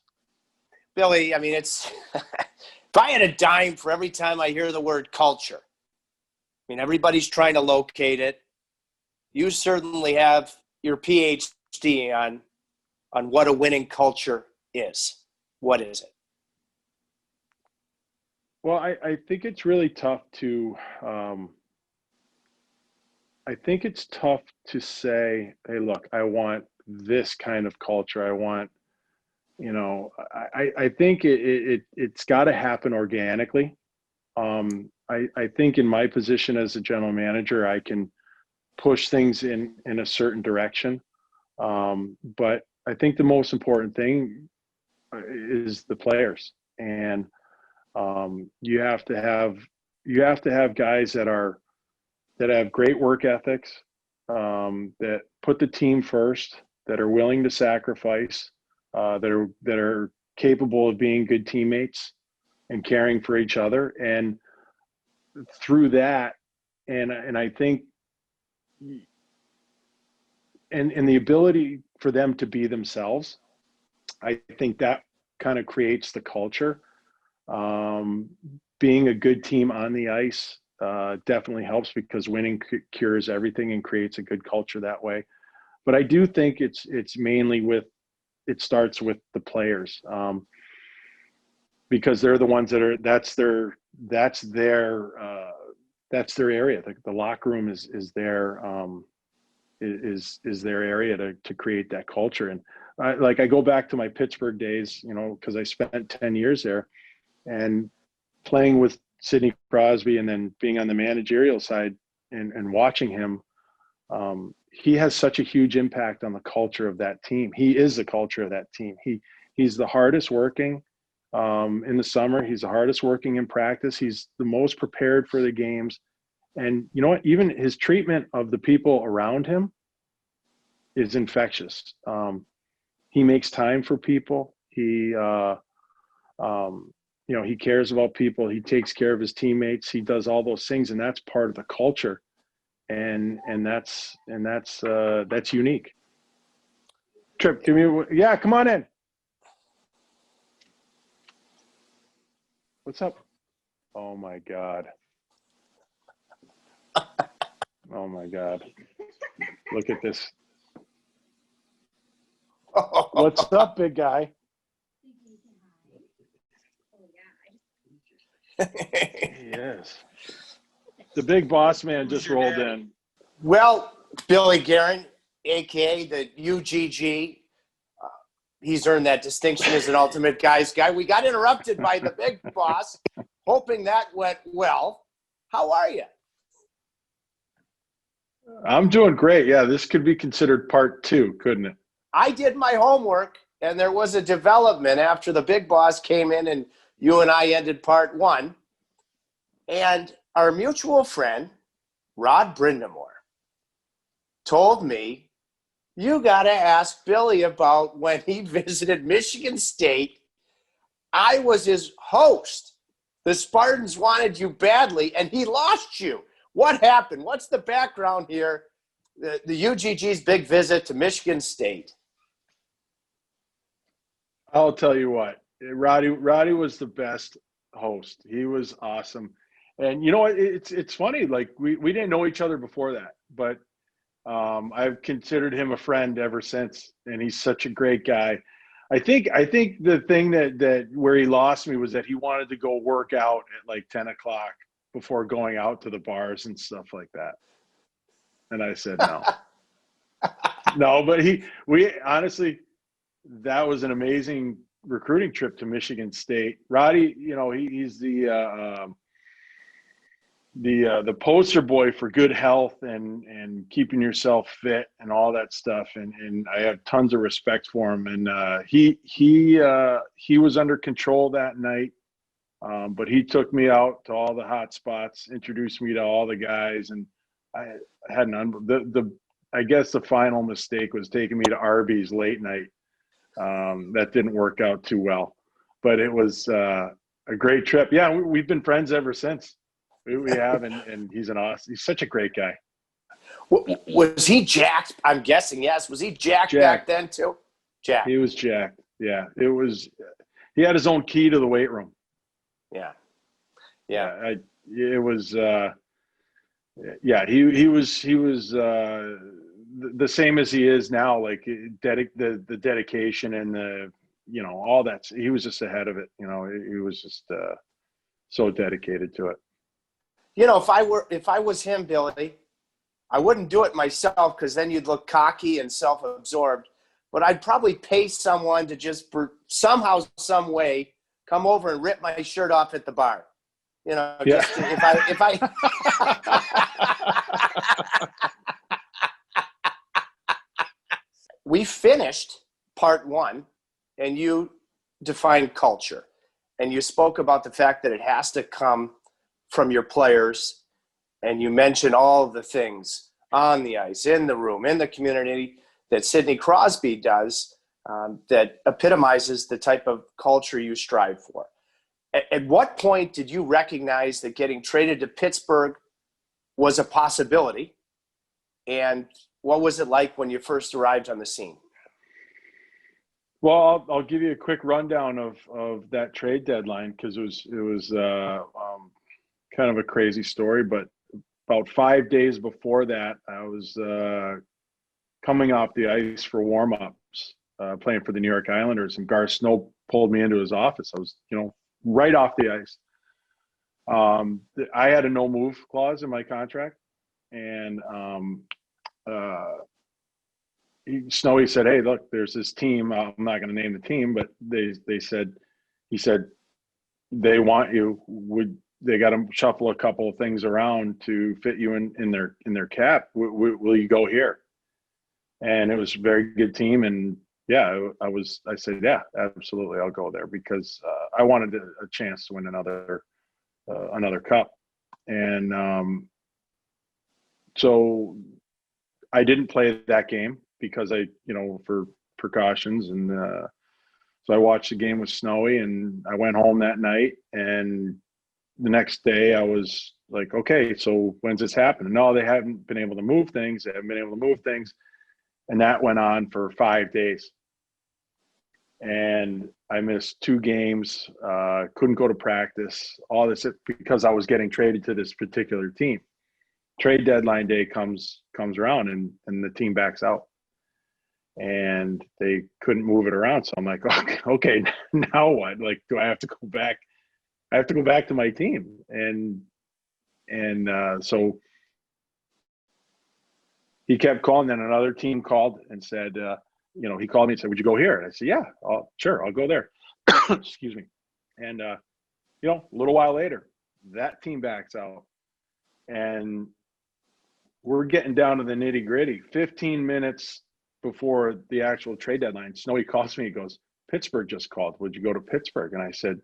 Billy, I mean, it's if I had a dime for every time I hear the word culture, I mean, everybody's trying to locate it. You certainly have your PhD on what a winning culture is. What is it? Well, I think it's really tough to say, hey, look, I want this kind of culture. I want, I think it's got to happen organically. I think in my position as a general manager, I can push things in a certain direction. But I think the most important thing is the players. And you have to have guys that have great work ethics, that put the team first, that are willing to sacrifice, that are capable of being good teammates and caring for each other. And through that, and I think, and the ability for them to be themselves, I think that kind of creates the culture. Being a good team on the ice definitely helps, because winning cures everything and creates a good culture that way. But I do think it's mainly it starts with the players, because they're the ones that's their area. The locker room is their area to create that culture. And I go back to my Pittsburgh days, because I spent 10 years there, and playing with Sidney Crosby, and then being on the managerial side and watching him. He has such a huge impact on the culture of that team. He is the culture of that team. He's the hardest working in the summer. He's the hardest working in practice. He's the most prepared for the games. And you know what? Even his treatment of the people around him is infectious. He makes time for people. He cares about people. He takes care of his teammates. He does all those things, and that's part of the culture. And that's unique. Trip, come on in. What's up? Oh my God. Oh my God. Look at this. What's up, big guy? Yes. The big boss man just rolled in. Well, Billy Guerin, a.k.a. the UGG, he's earned that distinction as an ultimate guy's guy. We got interrupted by the big boss, hoping that went well. How are you? I'm doing great. Yeah, this could be considered part 2, couldn't it? I did my homework, and there was a development after the big boss came in and you and I ended part 1. And our mutual friend, Rod Brindamore, told me, you got to ask Billy about when he visited Michigan State. I was his host. The Spartans wanted you badly, and he lost you. What happened? What's the background here? The UGG's big visit to Michigan State. I'll tell you what. Roddy was the best host. He was awesome. And you know what? It's funny. Like we didn't know each other before that, but I've considered him a friend ever since, and he's such a great guy. I think the thing that where he lost me was that he wanted to go work out at like 10 o'clock before going out to the bars and stuff like that. And I said no. No, but we honestly, that was an amazing recruiting trip to Michigan State. Roddy, you know, he's the poster boy for good health and keeping yourself fit and all that stuff. And I have tons of respect for him. And he was under control that night. But he took me out to all the hot spots, introduced me to all the guys, and I had I guess the final mistake was taking me to Arby's late night. That didn't work out too well, but it was a great trip. Yeah, we've been friends ever since. We have, and he's such a great guy. Was he jacked? I'm guessing yes. Was he jacked back then too? Jacked. He was jacked. Yeah, he had his own key to the weight room. Yeah. It was. He was the same as he is now. Like the dedication and the, you know, all that. He was just ahead of it. You know, he was just so dedicated to it. You know, if I was him, Billy, I wouldn't do it myself because then you'd look cocky and self-absorbed. But I'd probably pay someone to just somehow, some way, come over and rip my shirt off at the bar. You know, yeah. Just if I we finished part one, and you defined culture, and you spoke about the fact that it has to come from your players, and you mentioned all of the things on the ice, in the room, in the community that Sidney Crosby does that epitomizes the type of culture you strive for. At what point did you recognize that getting traded to Pittsburgh was a possibility? And what was it like when you first arrived on the scene? Well, I'll give you a quick rundown of that trade deadline because it was kind of a crazy story. But about 5 days before that, I was coming off the ice for warm-ups, playing for the New York Islanders, and Garth Snow pulled me into his office. I was, you know, right off the ice. I had a no move clause in my contract, and Snowy said, "Hey, look, there's this team. I'm not going to name the team, but he said they want you. They got to shuffle a couple of things around to fit you in their cap. Will you go here?" And it was a very good team, and yeah, I said, yeah, absolutely, I'll go there because I wanted a chance to win another cup. And so I didn't play that game because for precautions. And so I watched the game with Snowy, and I went home that night. And the next day I was like, okay, so when's this happening? No, they haven't been able to move things. And that went on for 5 days. And I missed 2 games, couldn't go to practice, all this because I was getting traded to this particular team. Trade deadline day comes around, and the team backs out. And they couldn't move it around. So I'm like, okay, now what? Like, do I have to go back? I have to go back to my team. And so he kept calling. Then another team called and said, he called me and said, "Would you go here?" And I said, "Yeah, sure, I'll go there." Excuse me. And, a little while later, that team backs out. And we're getting down to the nitty gritty. 15 minutes before the actual trade deadline, Snowy calls me. He goes, "Pittsburgh just called. Would you go to Pittsburgh?" And I said,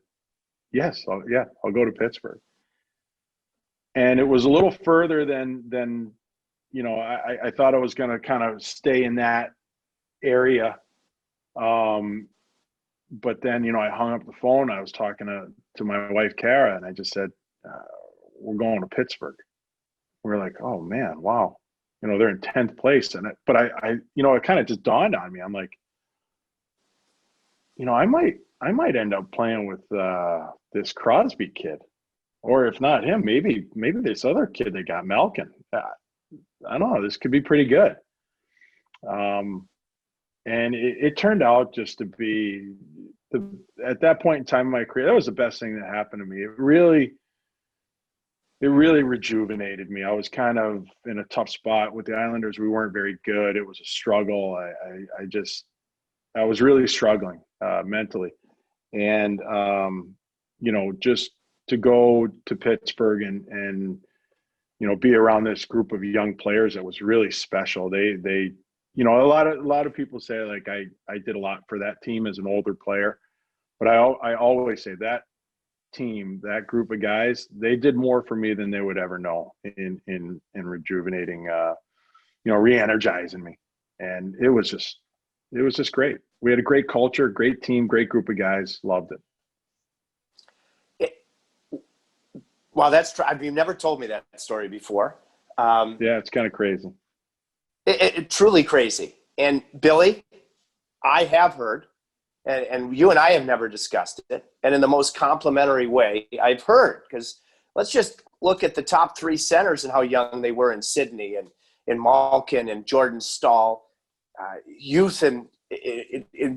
"Yes, I'll go to Pittsburgh." And it was a little further than I thought I was going to kind of stay in that area. But then, I hung up the phone. I was talking to my wife, Kara, and I just said, "We're going to Pittsburgh." We're like, "Oh man, wow." They're in 10th place. But it kind of just dawned on me. I'm like, I might end up playing with this Crosby kid. or if not him, maybe this other kid that got Malkin. I don't know. This could be pretty good. And it turned out just to be at that point in time in my career, that was the best thing that happened to me. It really rejuvenated me. I was kind of in a tough spot with the Islanders. We weren't very good. It was a struggle. I was really struggling mentally. And, just to go to Pittsburgh and be around this group of young players that was really special. They a lot of people say, like, I did a lot for that team as an older player, but I always say that team, that group of guys, they did more for me than they would ever know in rejuvenating, re-energizing me. And it was just great. We had a great culture, great team, great group of guys. Loved it. Well, that's true. You've never told me that story before. Yeah, it's kind of crazy. It truly crazy. And Billy, I have heard, and you and I have never discussed it, and in the most complimentary way, I've heard, because let's just look at the top three centers and how young they were in Sydney and in Malkin and Jordan Stahl, youth in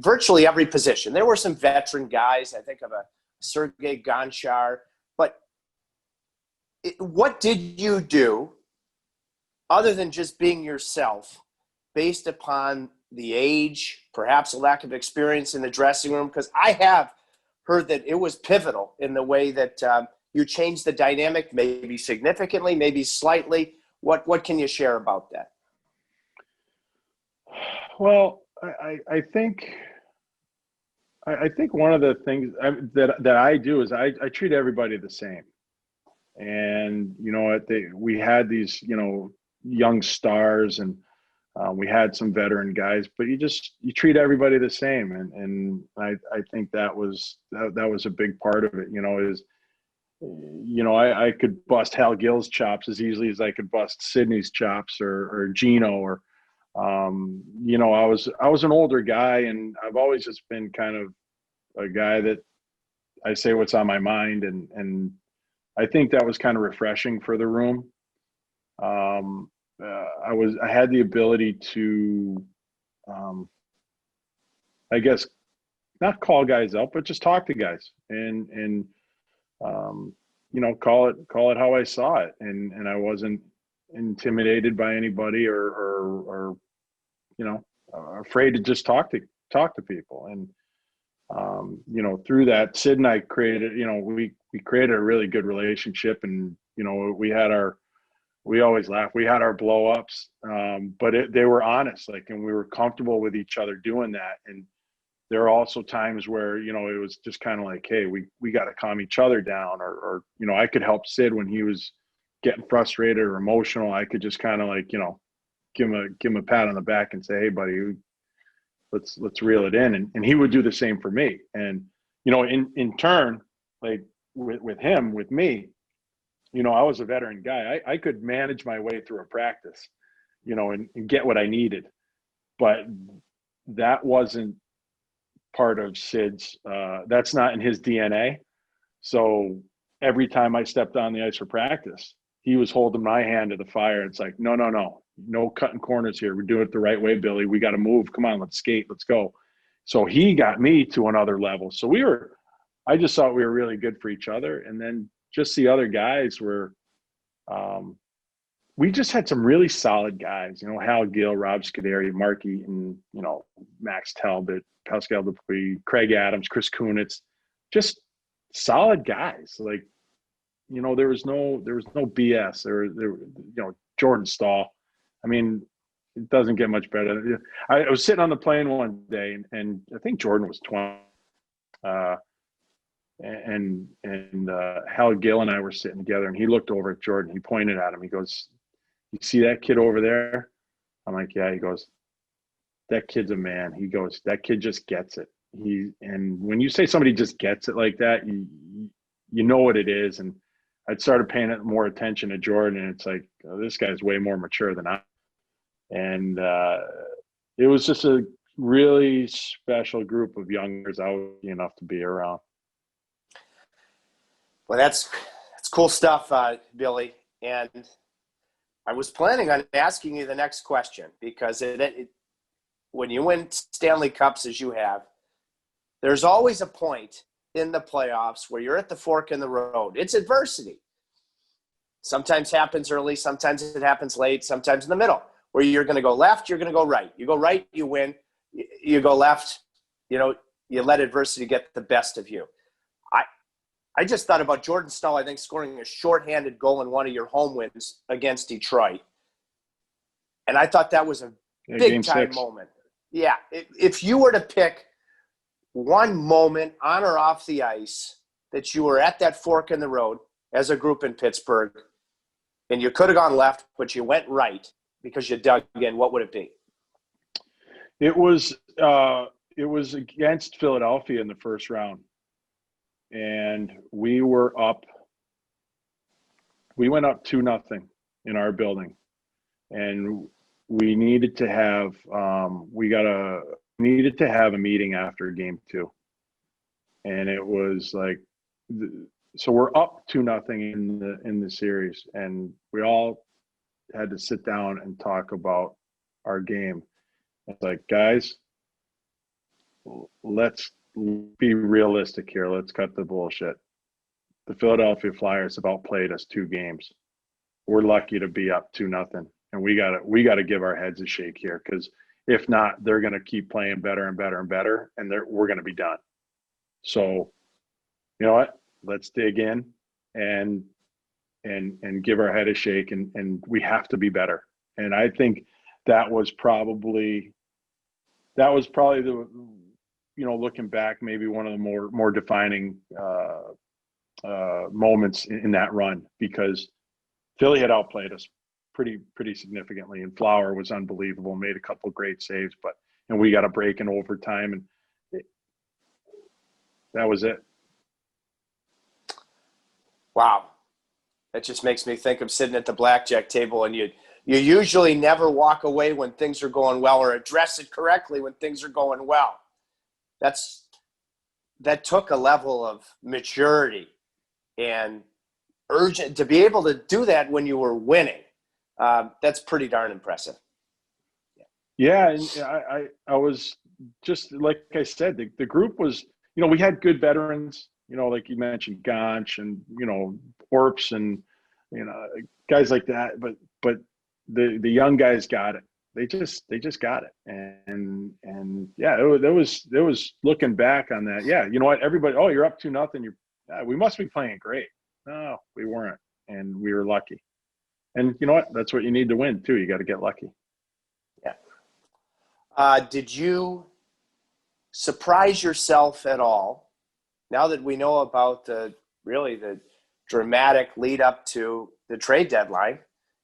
virtually every position. There were some veteran guys. I think of a Sergei Gonchar. But what did you do other than just being yourself based upon the age, perhaps a lack of experience in the dressing room? Because I have heard that it was pivotal in the way that you changed the dynamic, maybe significantly, maybe slightly. What can you share about that? Well, I think one of the things that I do is I treat everybody the same. And, we had these, young stars, and we had some veteran guys, but you treat everybody the same. And I think that was a big part of it, I could bust Hal Gill's chops as easily as I could bust Sidney's chops or Gino, or, I was an older guy, and I've always just been kind of a guy that I say what's on my mind. And I think that was kind of refreshing for the room. I had the ability to, I guess, not call guys out, but just talk to guys and call it how I saw it. And I wasn't intimidated by anybody or afraid to just talk to people. And, through that, Sid and I created, we created a really good relationship. And, we always laugh. We had our blow ups, but they were honest, and we were comfortable with each other doing that. And there are also times where, it was just kind of like, hey, we got to calm each other down, or I could help Sid when he was getting frustrated or emotional. I could just kind of give him a pat on the back and say, hey, buddy, let's reel it in. And he would do the same for me. And, in turn, like with me, I was a veteran guy. I could manage my way through a practice, and get what I needed. But that wasn't part of Sid's, that's not in his DNA. So every time I stepped on the ice for practice, he was holding my hand to the fire. It's like, no cutting corners here. We're doing it the right way, Billy. We got to move. Come on, let's skate. Let's go. So he got me to another level. So I just thought we were really good for each other. And then just the other guys were, we just had some really solid guys, Hal Gill, Rob Scuderi, Mark Eaton, Max Talbot, Pascal Dupuis, Craig Adams, Chris Kunitz, just solid guys. Like, there was no BS. There, Jordan Stahl. I mean, it doesn't get much better. I was sitting on the plane one day, and I think Jordan was 20. And Hal Gill and I were sitting together, and he looked over at Jordan. He pointed at him. He goes, "You see that kid over there?" I'm like, "Yeah." He goes, "That kid's a man." He goes, "That kid just gets it." And when you say somebody just gets it like that, you know what it is. And I'd started paying more attention to Jordan, and it's like, oh, this guy's way more mature than I. And it was just a really special group of youngers I was lucky enough to be around. Well, that's cool stuff, Billy. And I was planning on asking you the next question because when you win Stanley Cups as you have, there's always a point in the playoffs where you're at the fork in the road. It's adversity. Sometimes happens early, sometimes it happens late, sometimes in the middle, where you're going to go left, you're going to go right. You go right, you win. You go left, you let adversity get the best of you. I just thought about Jordan Staal, I think, scoring a shorthanded goal in one of your home wins against Detroit. And I thought that was a big-time moment. Yeah. If you were to pick one moment on or off the ice that you were at that fork in the road as a group in Pittsburgh, and you could have gone left, but you went right because you dug in, what would it be? It was against Philadelphia in the first round. And we went up 2-0 in our building. And we needed to have needed to have a meeting after game 2. And it was like, so we're up 2-0 in the series, and we all had to sit down and talk about our game. It's like, guys, let's be realistic here. Let's cut the bullshit. The Philadelphia Flyers have outplayed us 2 games. We're lucky to be up 2-0, and we gotta give our heads a shake here, because if not, they're gonna keep playing better and better and better, and we're gonna be done. So, you know what? Let's dig in and give our head a shake, and we have to be better. And I think that was probably the, looking back, maybe one of the more defining moments in that run, because Philly had outplayed us pretty significantly, and Flower was unbelievable, made a couple great saves, and we got a break in overtime, and that was it. Wow. That just makes me think of sitting at the blackjack table, and you usually never walk away when things are going well, or address it correctly when things are going well. That took a level of maturity and urgent to be able to do that when you were winning. That's pretty darn impressive. Yeah, and I was just, like I said, the group was, we had good veterans, like you mentioned, Gonch and, Orps and, guys like that. But the young guys got it. They just got it. And yeah, it was looking back on that. Yeah. You know what? Everybody, oh, you're up 2-0. We must be playing great. No, we weren't. And we were lucky. And you know what? That's what you need to win too. You got to get lucky. Yeah. Did you surprise yourself at all, now that we know about the dramatic lead up to the trade deadline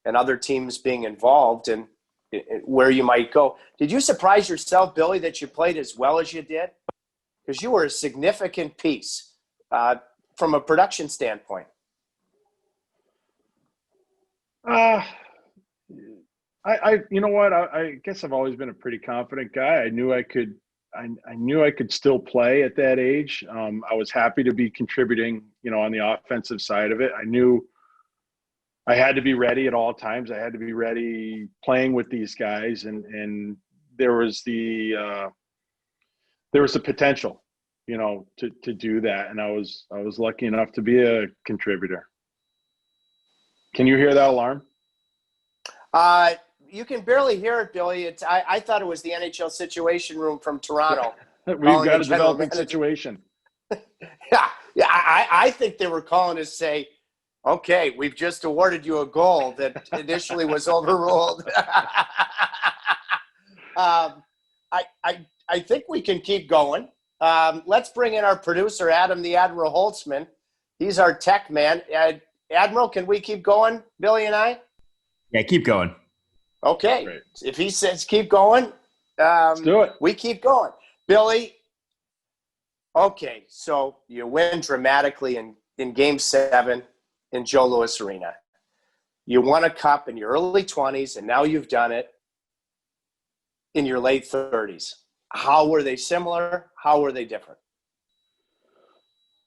and other teams being involved and where you might go? Did you surprise yourself, Billy, that you played as well as you did? Because you were a significant piece from a production standpoint. You know what? I guess I've always been a pretty confident guy. I knew I could still play at that age. I was happy to be contributing, on the offensive side of it. I knew I had to be ready at all times. I had to be ready playing with these guys, and there was the potential, to do that. And I was lucky enough to be a contributor. Can you hear that alarm? You can barely hear it, Billy. I thought it was the NHL Situation Room from Toronto. We've got a developing situation. Yeah. I think they were calling to say, okay, we've just awarded you a goal that initially was overruled. I think we can keep going. Let's bring in our producer, Adam the Admiral Holtzman. He's our tech man. Admiral, can we keep going, Billy and I? Yeah, keep going. Okay. Great. If he says keep going, let's do it. We keep going. Billy, okay, so you win dramatically in Game 7 in Joe Louis Arena. You won a cup in your early 20s, and now you've done it in your late 30s. How were they similar? How were they different?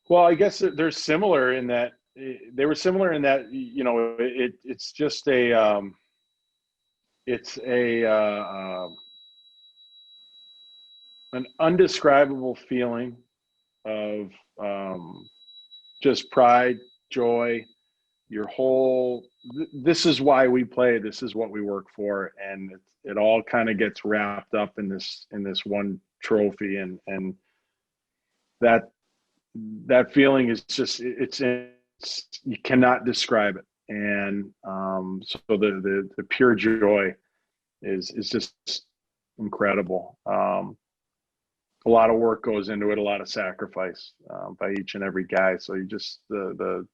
Well, I guess they're similar in that, they were similar in that, you know, it's just an undescribable feeling of just pride, joy, your whole, this is why we play, this is what we work for, and it all kind of gets wrapped up in this one trophy, and that feeling is just, it's you cannot describe it. And so the pure joy is just incredible. A lot of work goes into it, a lot of sacrifice by each and every guy. So you just, the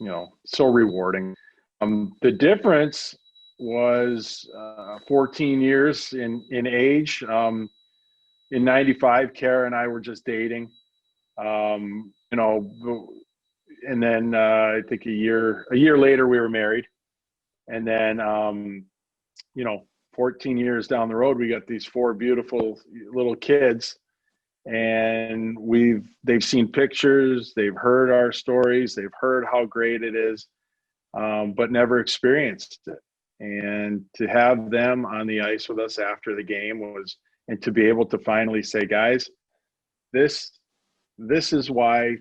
you know, so rewarding. The difference was 14 years in age. In 95, Kara and I were just dating, you know, and then I think a year later we were married. And then, you know, 14 years down the road, we got these 4 beautiful little kids, and they've seen pictures, they've heard our stories, they've heard how great it is, but never experienced it. And to have them on the ice with us after the game and to be able to finally say, guys, this is why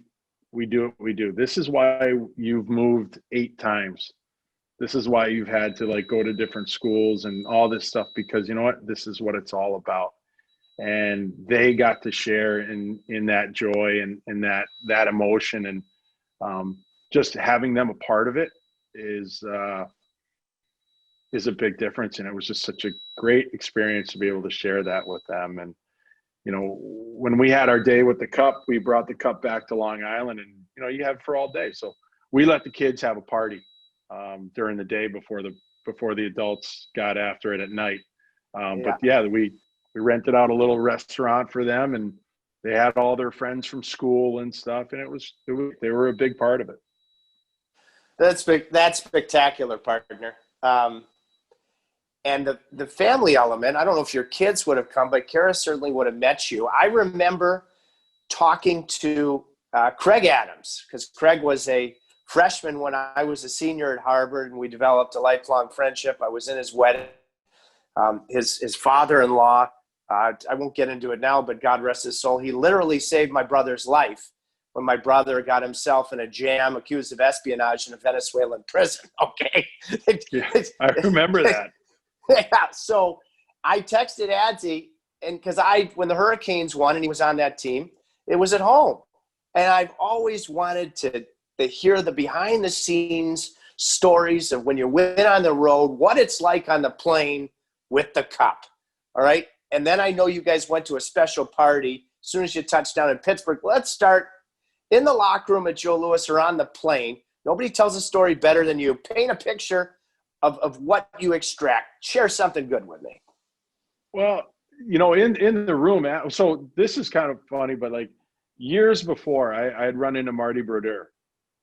we do what we do. This is why you've moved 8 times. This is why you've had to like go to different schools and all this stuff, because you know what, this is what it's all about. And they got to share in that joy and that emotion, and just having them a part of it is a big difference. And it was just such a great experience to be able to share that with them. And you know, when we had our day with the cup, we brought the cup back to Long Island, and you know, you have it for all day. So we let the kids have a party during the day before the adults got after it at night. But yeah, we rented out a little restaurant for them, and they had all their friends from school and stuff, and they were a big part of it. That's spectacular, partner. And the family element, I don't know if your kids would have come, but Kara certainly would have met you. I remember talking to Craig Adams, because Craig was a freshman when I was a senior at Harvard, and we developed a lifelong friendship. I was in his wedding. His father-in-law, I won't get into it now, but God rest his soul, he literally saved my brother's life when my brother got himself in a jam accused of espionage in a Venezuelan prison. Okay. Yeah, I remember that. Yeah. So I texted Adsy, and because when the Hurricanes won and he was on that team, it was at home. And I've always wanted to hear the behind the scenes stories of when you win on the road, what it's like on the plane with the cup. All right. And then I know you guys went to a special party as soon as you touched down in Pittsburgh. Let's start in the locker room at Joe Louis or on the plane. Nobody tells a story better than you. Paint a picture of what you extract. Share something good with me. Well, you know, in the room, so this is kind of funny, but like years before, I had run into Marty Brodeur,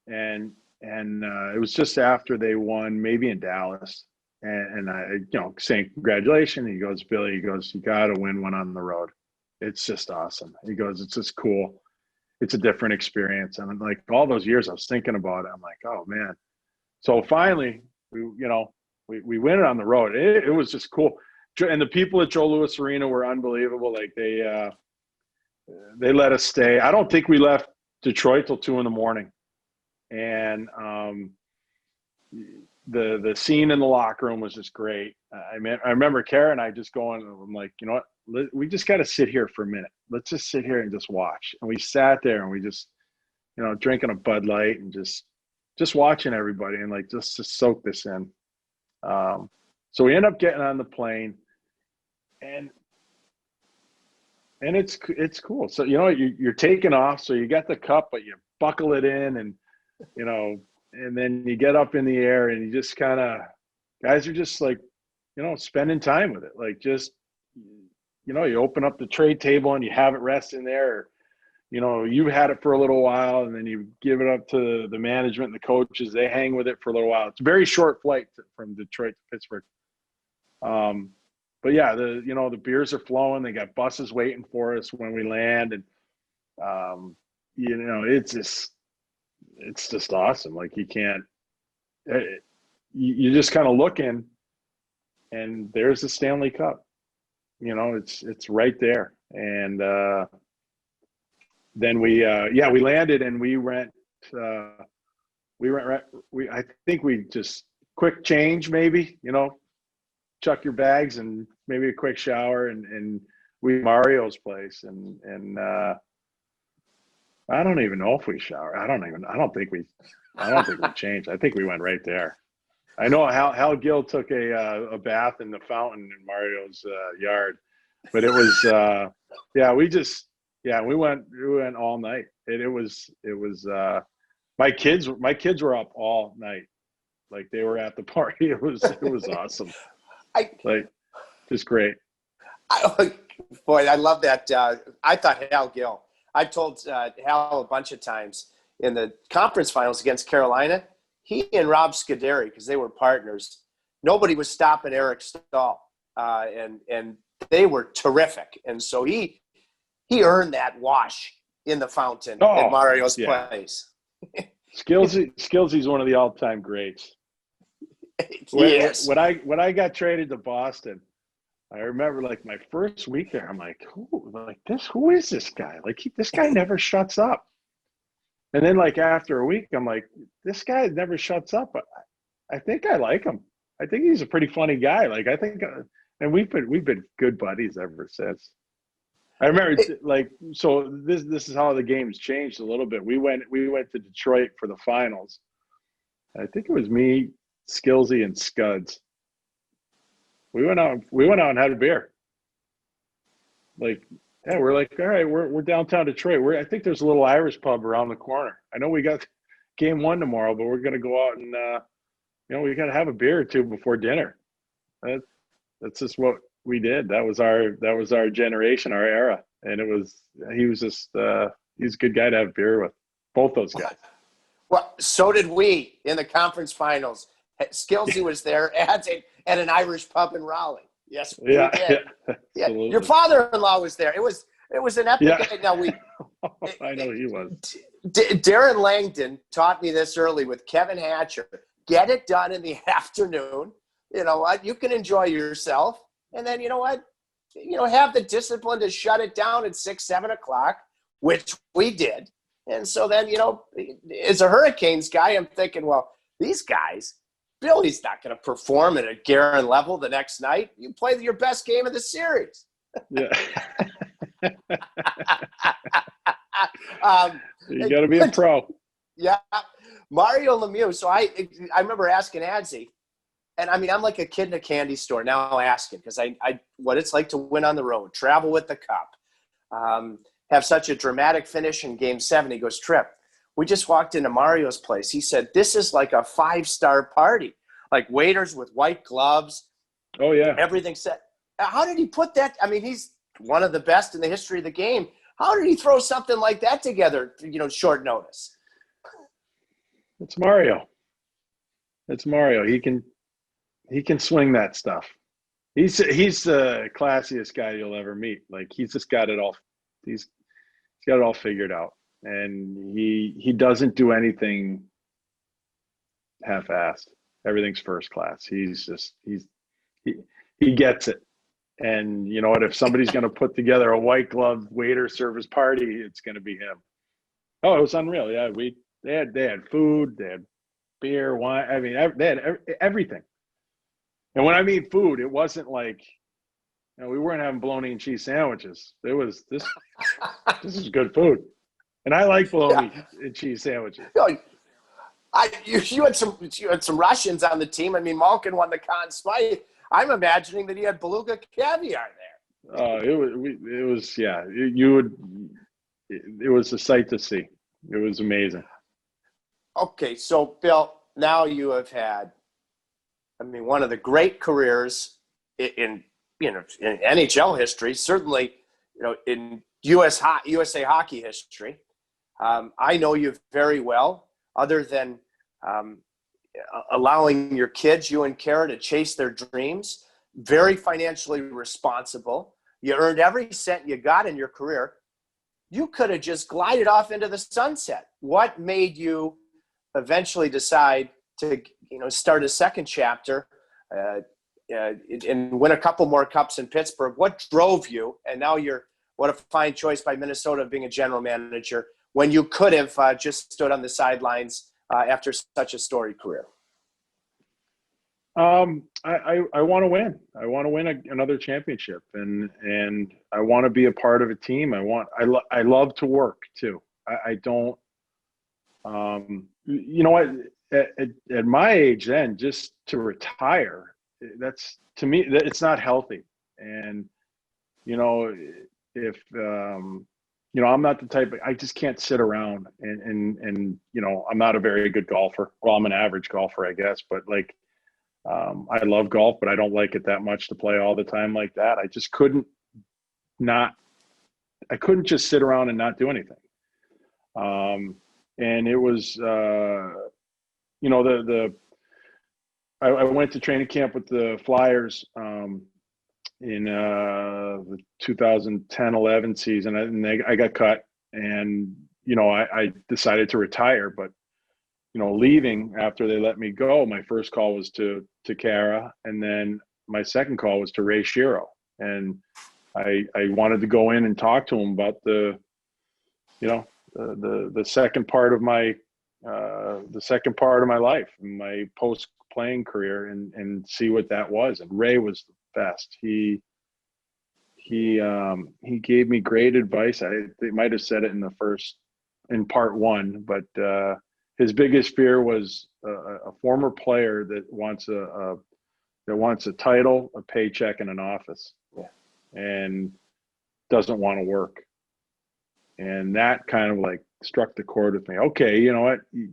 and it was just after they won, maybe in Dallas, and I, you know, saying congratulations. He goes, Billy, he goes, you got to win one on the road. It's just awesome. He goes, it's just cool. It's a different experience. And like all those years I was thinking about it, I'm like, oh man. So finally, we win it on the road. It was just cool. And the people at Joe Louis Arena were unbelievable. Like they let us stay. I don't think we left Detroit till 2 a.m. And the scene in the locker room was just great. I remember Kara and I just going, I'm like, you know what, we just got to sit here for a minute. Let's just sit here and just watch. And we sat there and we just, you know, drinking a Bud Light and just watching everybody and like just to soak this in. So we end up getting on the plane, and it's cool. So, you know, you're taking off. So you got the cup, but you buckle it in, and, you know, and then you get up in the air and you just kind of, guys are just like, you know, spending time with it. Like just, you know, you open up the trade table and you have it resting there. Or, you know, you had it for a little while and then you give it up to the management and the coaches. They hang with it for a little while. It's a very short flight from Detroit to Pittsburgh. But yeah, the beers are flowing. They got buses waiting for us when we land. And, you know, it's just, it's just awesome. Like you can't, you're just kind of looking, and there's the Stanley Cup. You know, it's right there. And then we landed and I think we just quick change, maybe, you know, chuck your bags and maybe a quick shower, and we Mario's place, and I don't even know if we showered. I don't think we changed. I think we went right there. I know Hal Gill took a bath in the fountain in Mario's yard, but it was we went all night. It was my kids were up all night, like they were at the party. It was awesome. Just great. Boy, I love that. I thought Hal Gill. I've told Hal a bunch of times in the conference finals against Carolina, he and Rob Scuderi, because they were partners, nobody was stopping Eric Stahl, and they were terrific. And so he earned that wash in the fountain at Mario's place. Skillsy's one of the all-time greats. Yes. When I got traded to Boston, I remember like my first week there, I'm like, who is this guy? Like this guy never shuts up. And then like after a week, I'm like, this guy never shuts up. But I think I like him. I think he's a pretty funny guy. Like I think, and we've been good buddies ever since. I remember so this is how the game's changed a little bit. We went to Detroit for the finals. I think it was me, Skillsy, and Scuds. We went out and had a beer. We're like, all right, we're downtown Detroit. I think there's a little Irish pub around the corner. I know we got game 1 tomorrow, but we're gonna go out and we gotta have a beer or two before dinner. That's just what we did. That was our generation, our era. And he was just he's a good guy to have beer with. Both those guys. Well, so did we in the conference finals. Skillsy was there at an Irish pub in Raleigh. Yes, we did. Yeah, your father-in-law was there. It was an epic night. Now I know he was. Darren Langdon taught me this early with Kevin Hatcher. Get it done in the afternoon. You know what? You can enjoy yourself, and then you know what? Have the discipline to shut it down at 6, 7 o'clock, which we did. And so then, as a Hurricanes guy, I'm thinking, well, these guys. Billy's not going to perform at a Guerin level the next night. You play your best game of the series. Yeah. You got to be a pro. Yeah. Mario Lemieux. So I remember asking Adzi, and I mean, I'm like a kid in a candy store now asking, because I what it's like to win on the road, travel with the cup, have such a dramatic finish in Game 7. He goes, Tripp, we just walked into Mario's place. He said, this is like a 5-star party, like waiters with white gloves. Oh, yeah. Everything set. How did he put that? I mean, he's one of the best in the history of the game. How did he throw something like that together, short notice? It's Mario. He can swing that stuff. He's the classiest guy you'll ever meet. Like he's just got it all. He's got it all figured out. And he doesn't do anything half-assed. Everything's first class. He gets it. And you know what? If somebody's going to put together a white glove waiter service party, it's going to be him. Oh, it was unreal. Yeah, they had food, they had beer, wine. I mean, they had everything. And when I mean food, it wasn't like we weren't having bologna and cheese sandwiches. It was this is good food. And I like bologna and cheese sandwiches. You had some Russians on the team. I mean, Malkin won the Conn Smythe. I'm imagining that he had beluga caviar there. Oh, it was a sight to see. It was amazing. Okay, so Bill, now you have had, one of the great careers in NHL history, certainly, in USA hockey history. I know you very well, other than allowing your kids, you and Kara, to chase their dreams. Very financially responsible. You earned every cent you got in your career. You could have just glided off into the sunset. What made you eventually decide to, start a second chapter and win a couple more cups in Pittsburgh? What drove you? And now what a fine choice by Minnesota being a general manager when you could have just stood on the sidelines after such a storied career. I want to win. I want to win another championship, and I want to be a part of a team. I love to work too. I don't. You know what? At my age, then just to retire, that's, to me, it's not healthy. And if I'm not the type. I just can't sit around and I'm not a very good golfer. Well, I'm an average golfer, I guess, but I love golf, but I don't like it that much to play all the time like that. I just couldn't just sit around and not do anything. And it was, I went to training camp with the Flyers in the 2010-11 season, and I got cut, and I decided to retire. But leaving after they let me go, my first call was to Kara, and then my second call was to Ray Shero, and I wanted to go in and talk to him about the second part of my life, my post playing career, and see what that was. And Ray was the best. He gave me great advice. They might have said it in part one, but his biggest fear was a former player that wants a title, a paycheck, and an office, and doesn't want to work. And that kind of struck the chord with me. Okay, you know what? You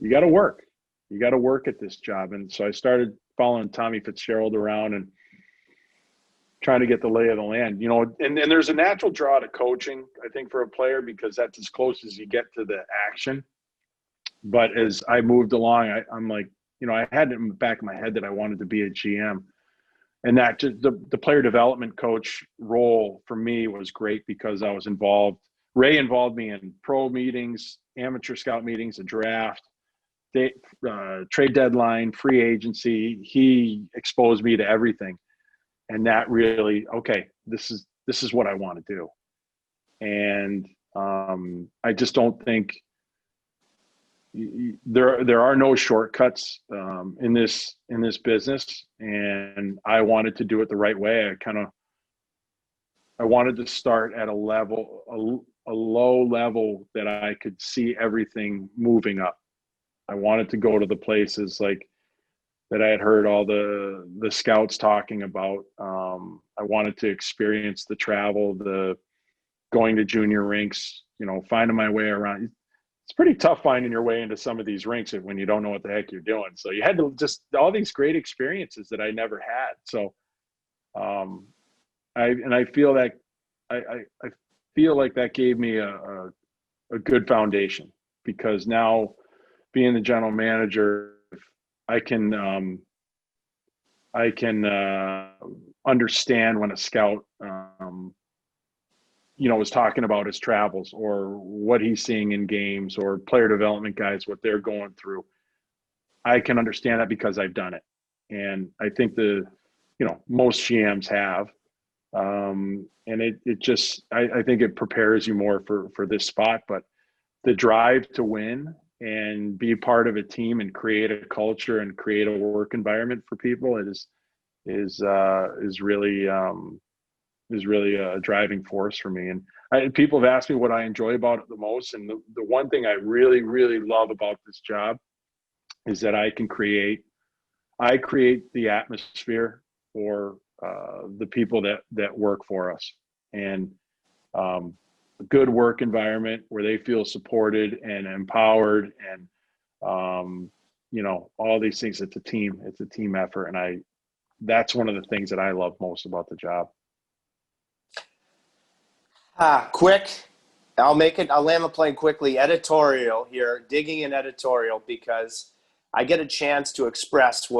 got to work. You got to work at this job. And so I started following Tommy Fitzgerald around and trying to get the lay of the land. And there's a natural draw to coaching, I think, for a player, because that's as close as you get to the action. But as I moved along, I'm like, I had it in the back of my head that I wanted to be a GM. And that just the player development coach role for me was great because I was involved. Ray involved me in pro meetings, amateur scout meetings, a draft, trade deadline, free agency. He exposed me to everything. And that really, okay, this is what I want to do. And I just don't think there are no shortcuts in this business, and I wanted to do it the right way. I wanted to start at a low level that I could see everything moving up. I wanted to go to the places that I had heard all the scouts talking about. I wanted to experience the travel, the going to junior rinks, finding my way around. It's pretty tough finding your way into some of these rinks when you don't know what the heck you're doing. So you had to just all these great experiences that I never had. So I feel that I feel like that gave me a good foundation, because now being the general manager, I can understand when a scout was talking about his travels or what he's seeing in games, or player development guys, what they're going through. I can understand that because I've done it. And I think most GMs have. And it just, I think it prepares you more for this spot. But the drive to win and be part of a team and create a culture and create a work environment for people is really a driving force for me. And people have asked me what I enjoy about it the most. And the one thing I really, really love about this job is that I create the atmosphere for the people that work for us, and a good work environment where they feel supported and empowered, and all these things. It's a team effort. And that's one of the things that I love most about the job. Quick. I'll land the plane quickly. Editorial here, digging in editorial, because I get a chance to express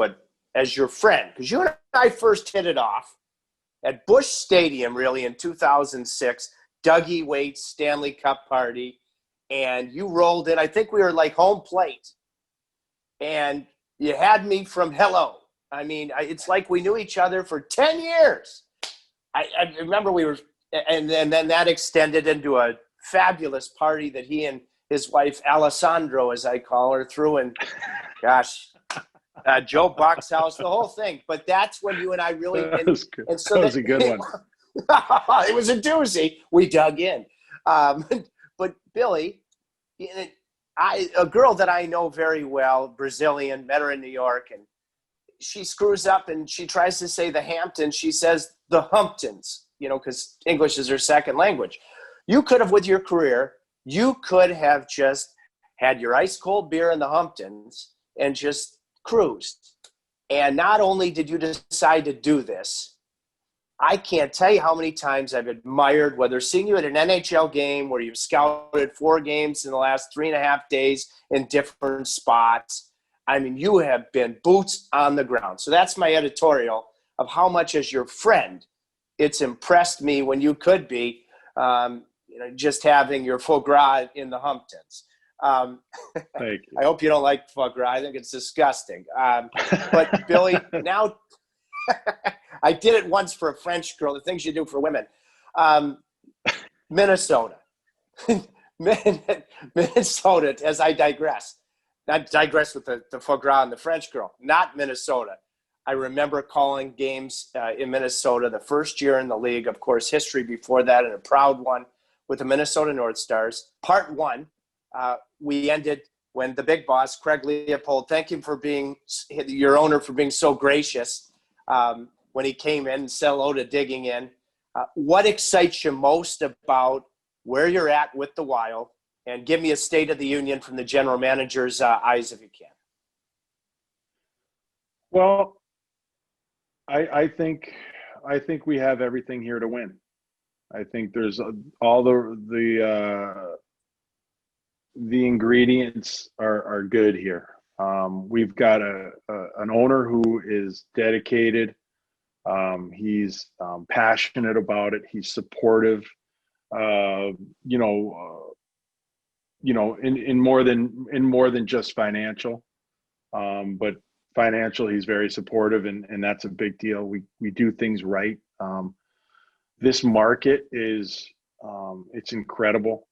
as your friend, because you and I first hit it off at Busch Stadium, really, in 2006, Dougie Waite's Stanley Cup party. and you rolled in. I think we were like home plate, and you had me from hello. I mean, it's like we knew each other for 10 years. I remember we were, and then that extended into a fabulous party that he and his wife, Alessandro, as I call her, threw in, gosh, Joe Buck's house, the whole thing. But that's when you and I really, That was good. and so That was a good one. It was a doozy. We dug in. But Billy, a girl that I know very well, Brazilian, met her in New York, and she screws up and she tries to say the Hamptons. She says the Humptons, because English is her second language. You could have, with your career, you could have just had your ice cold beer in the Humptons and just cruised. And not only did you decide to do this, I can't tell you how many times I've admired, whether seeing you at an NHL game where you've scouted 4 games in the last 3.5 days in different spots. I mean, you have been boots on the ground. So that's my editorial of how much as your friend, it's impressed me when you could be, just having your foie gras in the Humptons. Thank you. I hope you don't like foie gras. I think it's disgusting. But Billy, now I did it once for a French girl, the things you do for women. Minnesota. Minnesota, as I digress. Not digress with the foie gras and the French girl. Not Minnesota. I remember calling games in Minnesota the first year in the league. Of course, history before that, and a proud one with the Minnesota North Stars. Part 1, we ended when the big boss, Craig Leopold, thank him for being your owner, for being so gracious when he came in and said hello to Digging In. What excites you most about where you're at with the Wild? And give me a State of the Union from the general manager's eyes, if you can. Well, I think we have everything here to win. I think there's all the ingredients are good here. We've got an owner who is dedicated. He's passionate about it. He's supportive. In more than just financial, but financial, he's very supportive, and that's a big deal. We do things right. This market is it's incredible.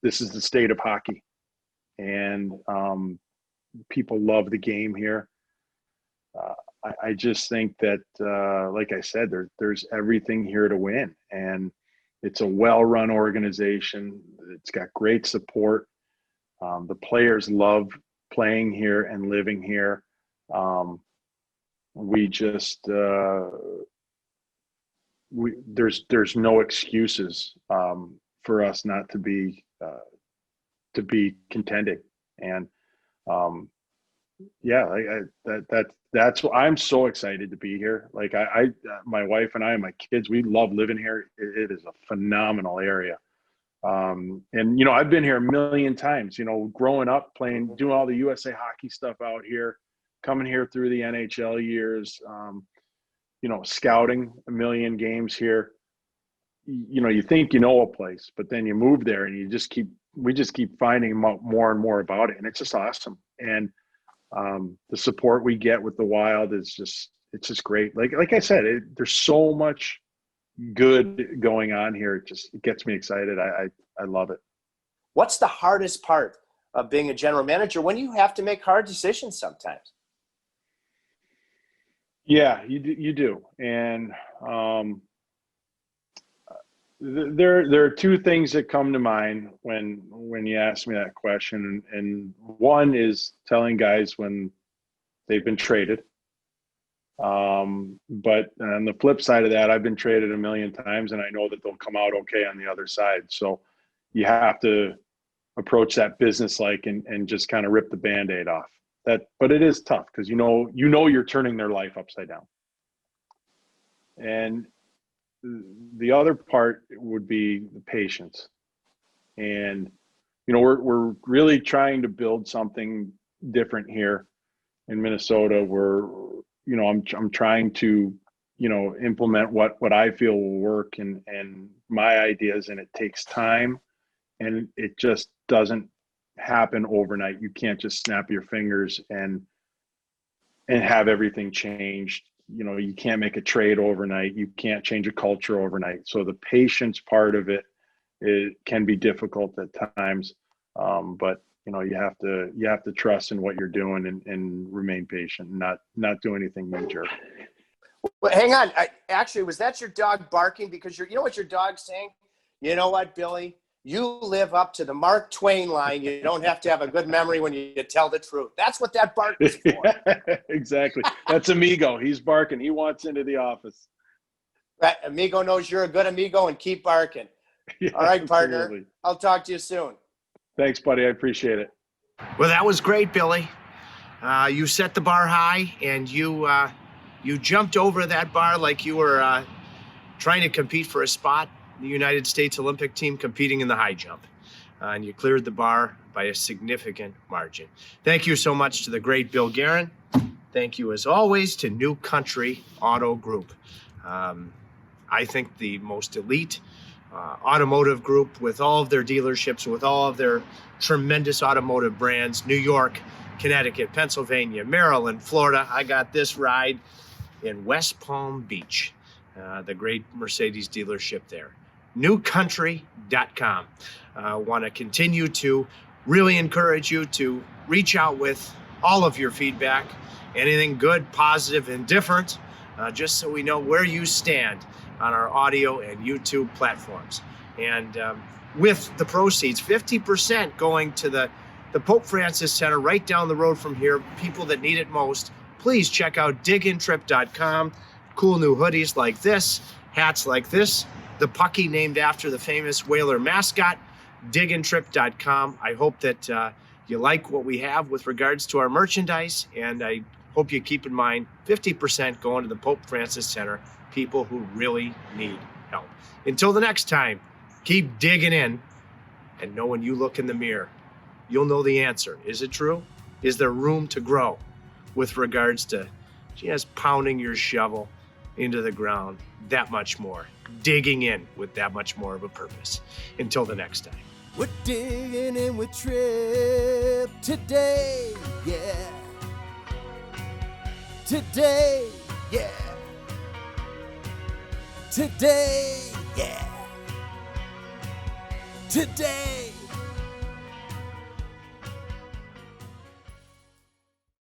This is the state of hockey, and people love the game here. I just think that, like I said, there's everything here to win, and it's a well-run organization. It's got great support. The players love playing here and living here. There's no excuses for us not to be contending, and that's what I'm so excited to be here. Like my wife and I, my kids, we love living here. It is a phenomenal area. And I've been here a million times, growing up, doing all the USA hockey stuff out here, coming here through the NHL years, scouting a million games here. You think a place, but then you move there and we just keep finding out more and more about it. And it's just awesome. And the support we get with the Wild it's just great. Like I said, there's so much good going on here. It gets me excited. I love it. What's the hardest part of being a general manager when you have to make hard decisions sometimes? Yeah, you do. And there are 2 things that come to mind when you ask me that question. And one is telling guys when they've been traded. But on the flip side of that, I've been traded a million times, and I know that they'll come out okay on the other side. So you have to approach that business-like and just kind of rip the Band-Aid off. But it is tough because you're turning their life upside down. And the other part would be the patience. And we're really trying to build something different here in Minnesota. I'm trying to implement what I feel will work and my ideas, and it takes time, and it just doesn't happen overnight. You can't just snap your fingers and have everything changed. You can't make a trade overnight. You can't change a culture overnight. So the patience part of it can be difficult at times. But you have to trust in what you're doing and remain patient, not do anything knee-jerk. Well, hang on. Actually, was that your dog barking? Because you know what your dog's saying? You know what, Billy? You live up to the Mark Twain line. You don't have to have a good memory when you tell the truth. That's what that bark is for. Exactly. That's Amigo. He's barking. He wants into the office. Right. Amigo knows you're a good amigo, and keep barking. Yeah, all right, partner. Absolutely. I'll talk to you soon. Thanks, buddy. I appreciate it. Well, that was great, Billy. You set the bar high, and you jumped over that bar like you were trying to compete for a spot in the United States Olympic team competing in the high jump. And you cleared the bar by a significant margin. Thank you so much to the great Bill Guerin. Thank you, as always, to New Country Auto Group. I think the most elite automotive group, with all of their dealerships, with all of their tremendous automotive brands, New York, Connecticut, Pennsylvania, Maryland, Florida. I got this ride in West Palm Beach, the great Mercedes dealership there. newcountry.com. Want to continue to really encourage you to reach out with all of your feedback, anything good, positive, indifferent, just so we know where you stand on our audio and YouTube platforms. And with the proceeds, 50% going to the Pope Francis Center right down the road from here, people that need it most. Please check out digintrip.com. Cool new hoodies like this, hats like this, the pucky named after the famous Whaler mascot, digintrip.com. I hope that you like what we have with regards to our merchandise, and I hope you keep in mind 50% going to the Pope Francis Center, people who really need help. Until the next time, keep digging in, and know when you look in the mirror, you'll know the answer. Is it true? Is there room to grow with regards to just pounding your shovel into the ground that much more, digging in with that much more of a purpose? Until the next time. We're digging in with Trip today, yeah. Today, yeah. Today, yeah. Today.